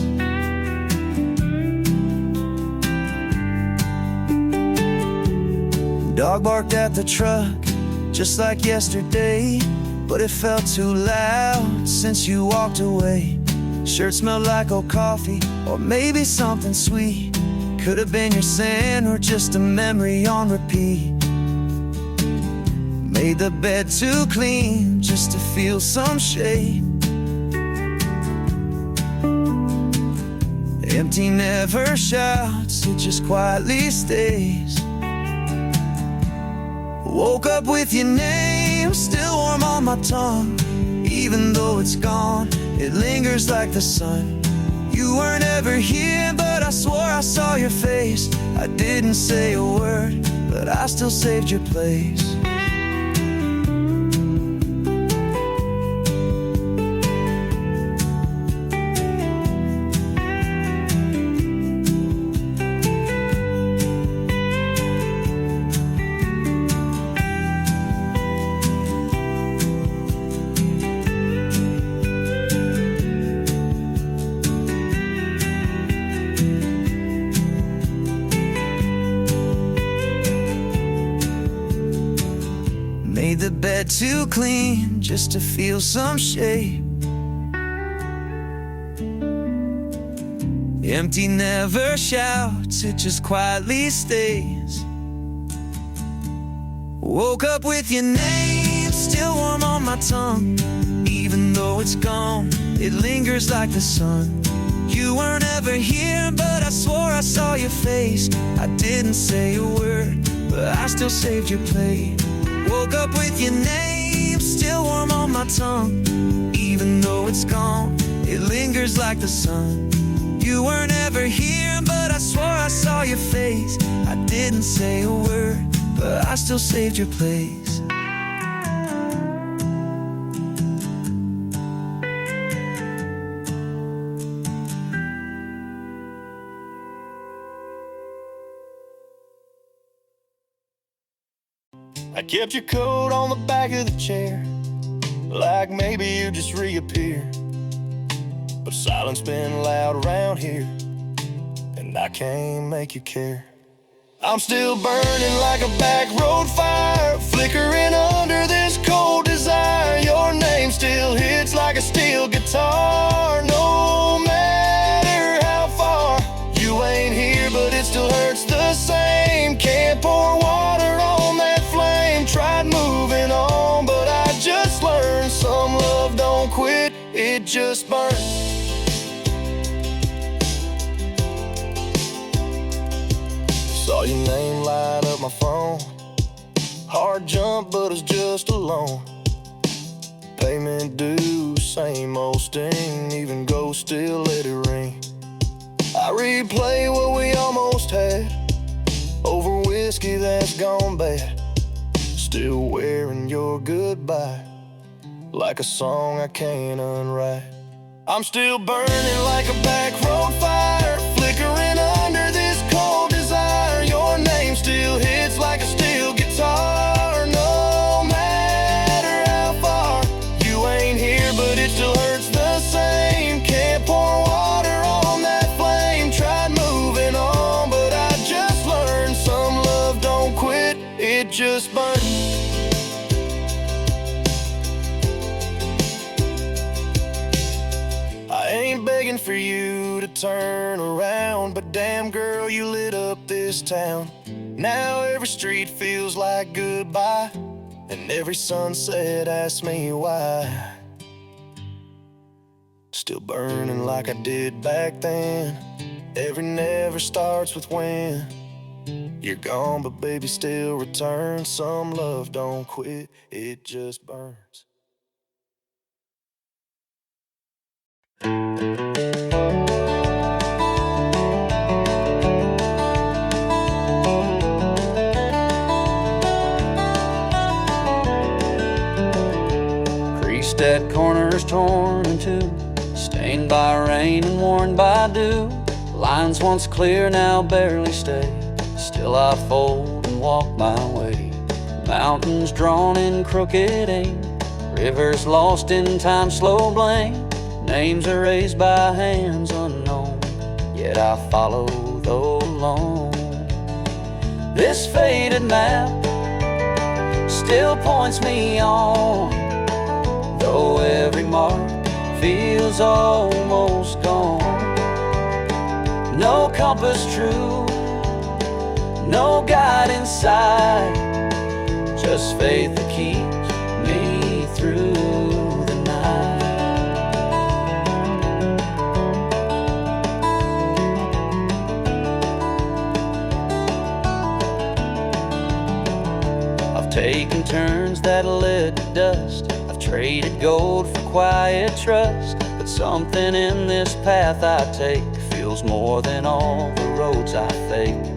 Dog barked at the truck, just like yesterday, but it felt too loud since you walked away. Shirt smelled like old coffee, or maybe something sweet. Could have been your scent, or just a memory on repeat. Made the bed too clean, just to feel some shade. Empty never shouts, it just quietly stays. Woke up with your name still warm on my tongue. Even though it's gone, it lingers like the sun. You weren't ever here, but I swore I saw your face. I didn't say a word, but I still saved your place. Made the bed too clean, just to feel some shape. Empty never shouts, it just quietly stays. Woke up with your name still warm on my tongue. Even though it's gone, it lingers like the sun. You weren't ever here, but I swore I saw your face. I didn't say a word, but I still saved your plate. Woke up with your name still warm on my tongue. Even though it's gone, it lingers like the sun. You weren't ever here, but I swore I saw your face. I didn't say a word, but I still saved your place. I kept your coat on the back of the chair, like maybe you just reappeared. But silence been loud around here, and I can't make you care. I'm still burning like a back road fire, flickering under this cold desire. Your name still hits like a steel guitar, no matter how far. You ain't here, but it still hurts the same. Can't pour water on that flame. Tried moving on, but I just learned some love don't quit, it just burns. Saw your name light up my phone, Hard jump, but it's just a loan. Payment due, same old sting. Even ghosts still let it ring. I replay what we almost had over whiskey that's gone bad. Still wearing your goodbye like a song I can't unwrite. I'm still burning like a back road fire, flickering under this cold desire. Your name still hits like a steel guitar, no matter how far. You ain't here, but it still hurts the same. Can't pour water on that flame. Tried moving on, but I just learned some love don't quit, it just burns. I ain't begging for you to turn around, but damn girl, you lit up this town. Now every street feels like goodbye, and every sunset asks me why. Still burning like I did back then. Every never starts with when. You're gone, but baby still returns. Some love don't quit, it just burns. Creased at corners torn in two, stained by rain and worn by dew. Lines once clear now barely stay. Still I fold and walk my way. Mountains drawn in crooked aim, rivers lost in time's slow blame. Names erased by hands unknown, yet I follow though alone. This faded map still points me on, though every mark feels almost gone. No compass true, no guide inside, just faith that keeps me through the night. I've taken turns that led to dust. I've traded gold for quiet trust, but something in this path I take feels more than all the roads I fake.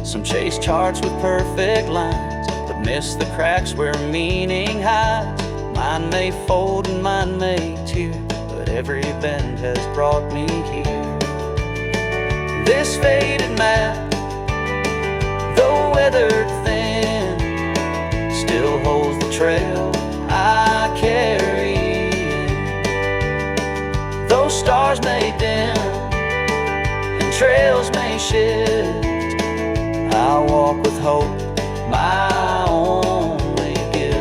Some chase charts with perfect lines, but miss the cracks where meaning hides. Mine may fold and mine may tear, but every bend has brought me here. This faded map, though weathered thin, still holds the trail I carry. Those stars may dim and trails may shift, I walk with hope, my only gift.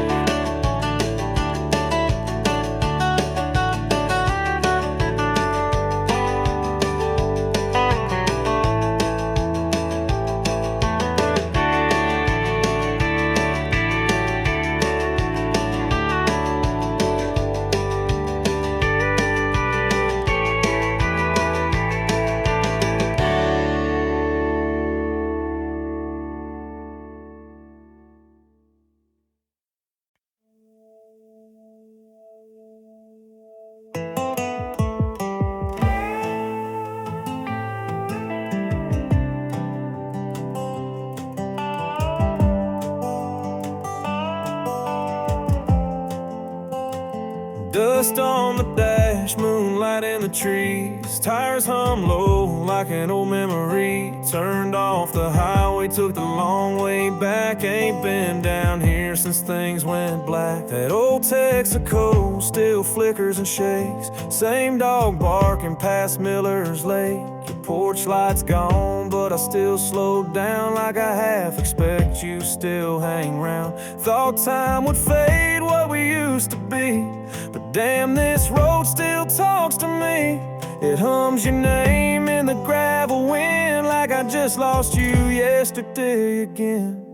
Dust on the dash, moonlight in the trees. Tires hum low like an old memory. Turned off the highway, took the long way back. Ain't been down here since things went black. That old Texaco still flickers and shakes. Same dog barking past Miller's Lake. Your porch light's gone, but I still slowed down like I half expect you still hang round. Thought time would fade what we used to be, but damn, this road still talks to me. It hums your name in the gravel wind like I just lost you yesterday again.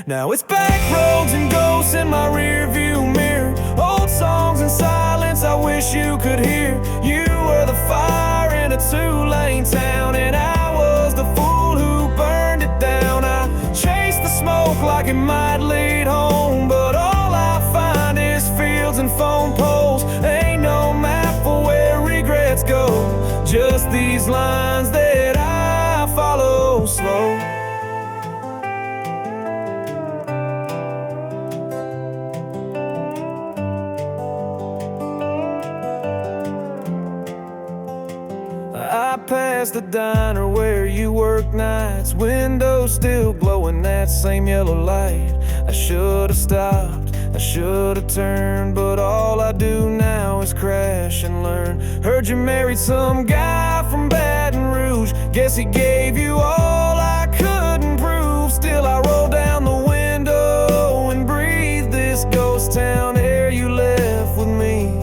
Now it's back roads and ghosts in my rearview mirror. Old songs in silence I wish you could hear. You were the fire in a two-lane town, and I was the fool who burned it down. I chased the smoke like it might lead home, just these lines that I follow slow. I passed the diner where you work nights, windows still glowing that same yellow light. I should have stopped, I should have turned, but all I do now is crash and learn. Heard you married some guy from Baton Rouge, guess he gave you all I couldn't prove. Still I roll down the window and breathe this ghost town air you left with me.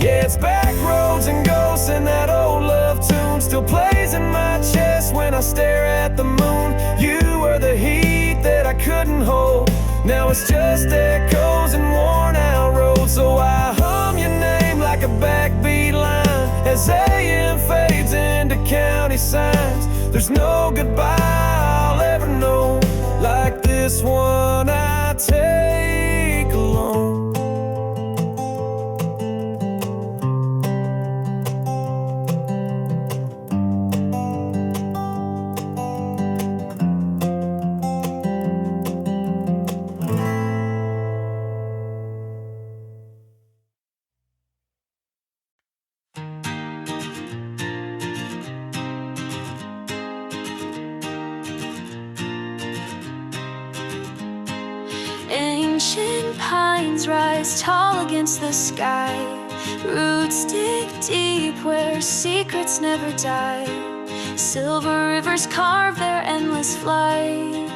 Yeah, it's back roads and ghosts, and that old love tune still plays in my chest when I stare at the moon. You were the heat that I couldn't hold, now it's just echoes and worn out roads. So I hum your name like a backbeat line as AM fades into county signs. There's no goodbye I'll ever know like this one I take alone. Ancient pines rise tall against the sky. Roots dig deep where secrets never die. Silver rivers carve their endless flight,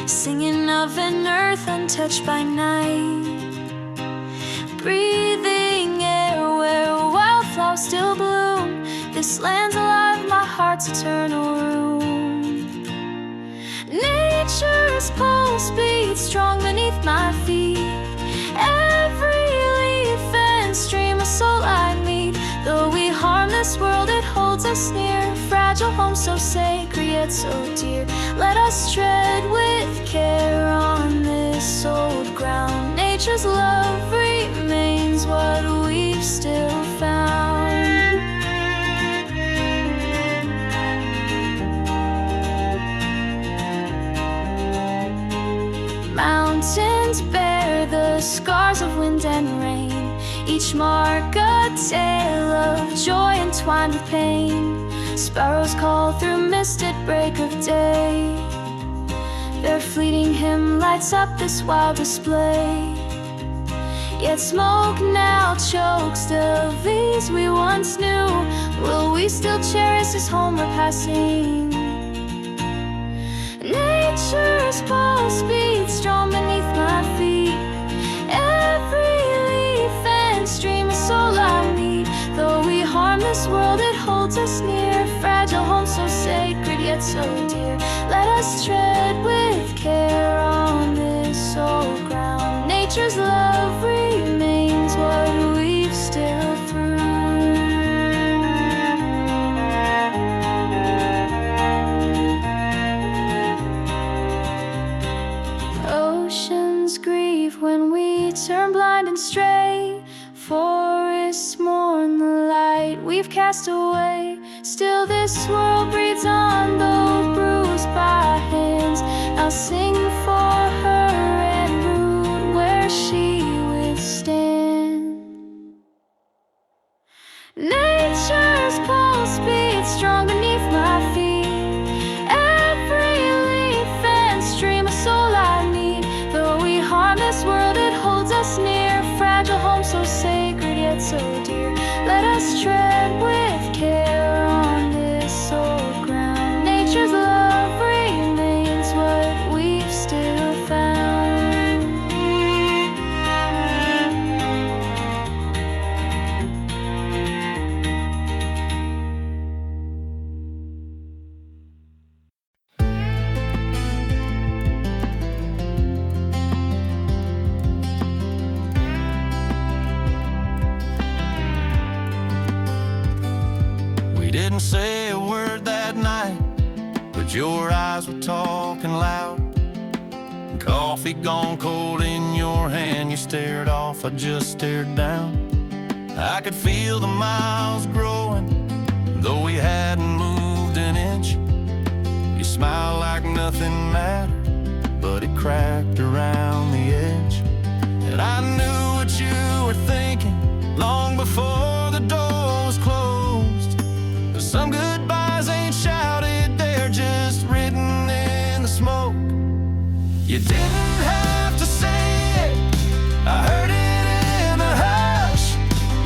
singing of an earth untouched by night. Breathing air where wildflowers still bloom. This land's alive, my heart's eternal room. Nature's pulse beats strong beneath my feet. Every leaf and stream of soul I meet. Though we harm this world, it holds us near. Fragile home so sacred yet so dear. Let us tread with care on this old ground. Nature's love remains what we've still found. Mountains bear the scars of wind and rain, each mark a tale of joy entwined with pain. Sparrows call through mist at break of day. Their fleeting hymn lights up this wild display. Yet smoke now chokes the these we once knew. Will we still cherish this home we're passing? Nature's pulse beats strong beneath my feet. Every leaf and stream of soul I meet. Though we harm this world, it holds us near. Fragile home so sacred yet so dear. Let us tread with care on this old ground. Nature's love remains what we've still through. Oceans grieve when we turn blind and stray. Forests mourn the light we've cast away. Still this world breathes on, though bruised by hands. Now sing for her and root where she withstand. Nature's pulse beats strong beneath my feet. Every leaf and stream of soul I need. Though we harm this world, it holds us near. Fragile home so sacred yet so dear. Let us tread with care on this old ground. Nature's love remains what we've still found. We didn't say a word that night, but your eyes were talking loud. Coffee gone cold in your hand, you stared off, I just stared down. I could feel the miles growing cracked around the edge. And I knew what you were thinking long before the door was closed. Some goodbyes ain't shouted, they're just written in the smoke. You didn't have to say it, I heard it in the hush,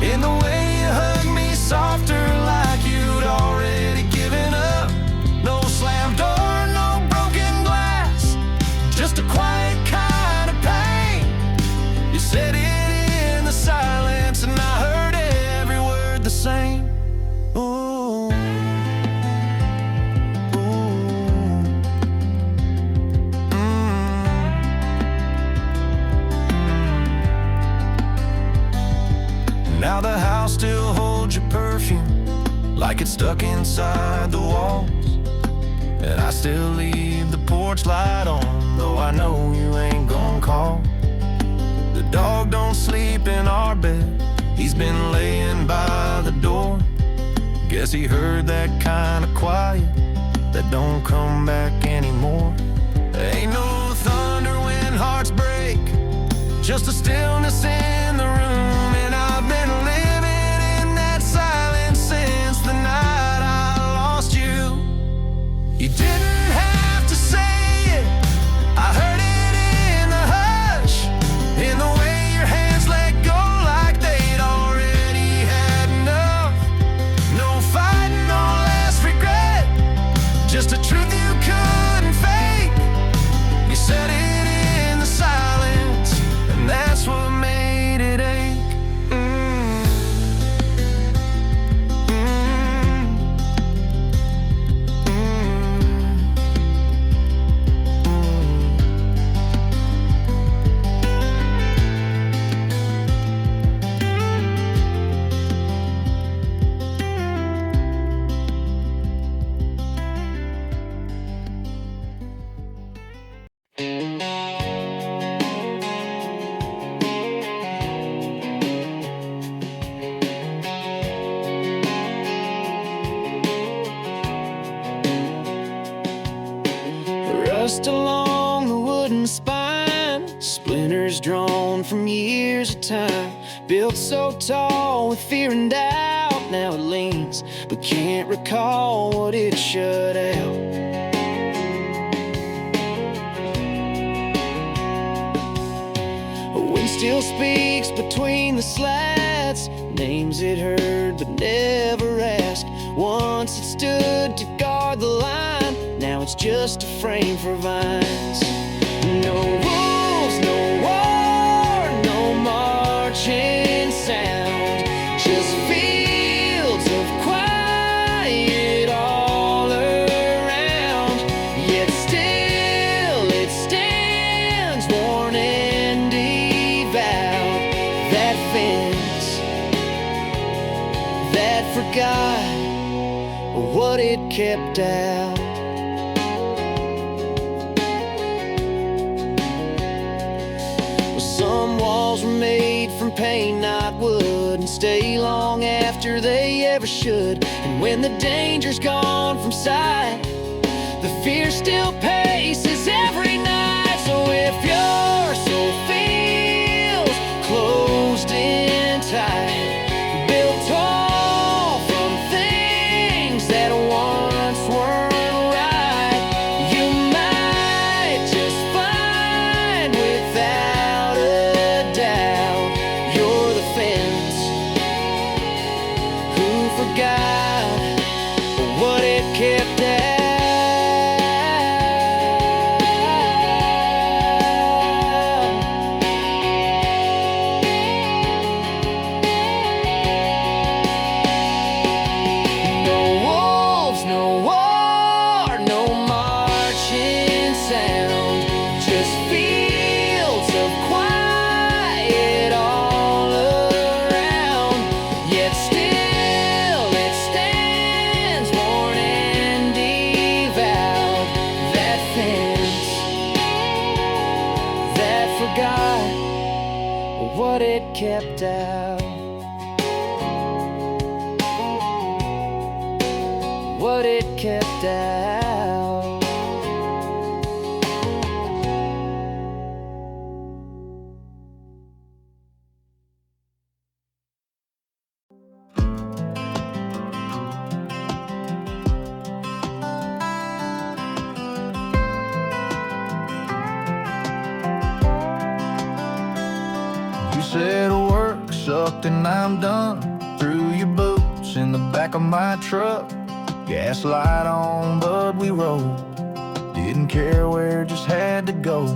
in the way you hugged me softer, like you'd already given up. No slam door, no broken glass, just a quiet kind of pain. You said it in the silence, and I heard every word the same. Ooh. Now the house still holds your perfume, like it's stuck inside the walls. And I still leave the porch light on, though I know you ain't gonna call. The dog don't sleep in our bed, he's been laying by the door. Guess he heard that kind of quiet that don't come back anymore. There ain't no thunder when hearts break, just a stillness in the room. And I've been living in that silence since the night I lost you. You didn't have to say it, I heard it in the hush, in the way your hands let go like they'd already had enough. No fighting, no less regret, just a truth you couldn't fake. You said it in the silence, and that's what made it ache. Rust along the wooden spine, splinters drawn from years of time. Built so tall with fear and doubt, now it leans but can't recall what it shut out. Wind still speaks between the slats, names it heard but never asked. Once it stood to guard the line, now it's just a frame for vines. No wolves, no war, no marching sound, just fields of quiet all around. Yet still it stands, worn and devout, that fence that forgot what it kept out. Some walls were made from pain, not wood, and stay long after they ever should. And when the danger's gone from sight, the fear still paces every night. So if your soul feels closed in tight, built tall from things that once weren't right, you might just find without a doubt you're the fence who forgot what it kept out. What it kept out, what it kept out. sucked and I'm done. Threw your boots in the back of my truck. Gas light on, but we rolled. Didn't care where, just had to go.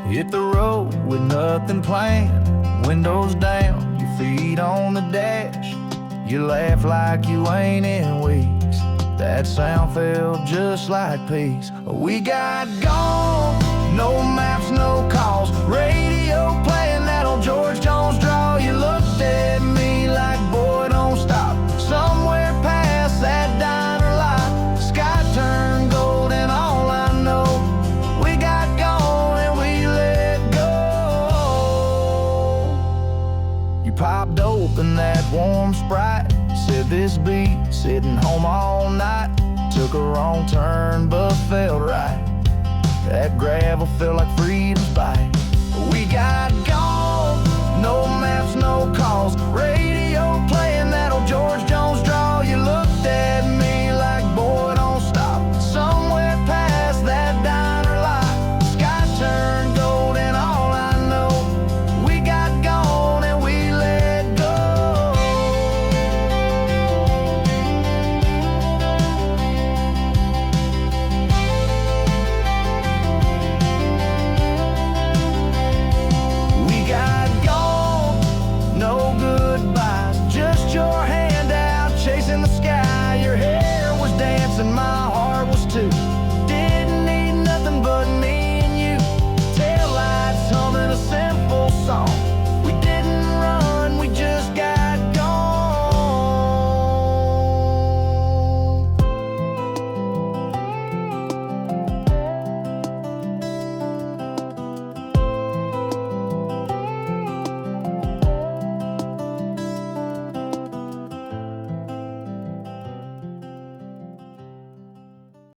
Hit the road with nothing planned. Windows down, your feet on the dash. You laugh like you ain't in weeks. That sound felt just like peace. We got gone, no maps, no calls. Radio playing that old George Jones draw. You looked at me like, boy, don't stop. Somewhere past that diner lot, sky turned gold and all I know, we got gone and we let go. You popped open that warm Sprite, said this beat, sitting home all night. Took a wrong turn but felt right. That gravel felt like freedom's bite. We got gone, no maps, no calls. Radio playing that old George Jones draw. You looked at me like, boy, don't stop. Somewhere past that diner lot, sky turned gold and all I know, we got gone and we let go. We got gone, no goodbyes, just your hand out chasing the sky. Your hair was dancing, my heart was too.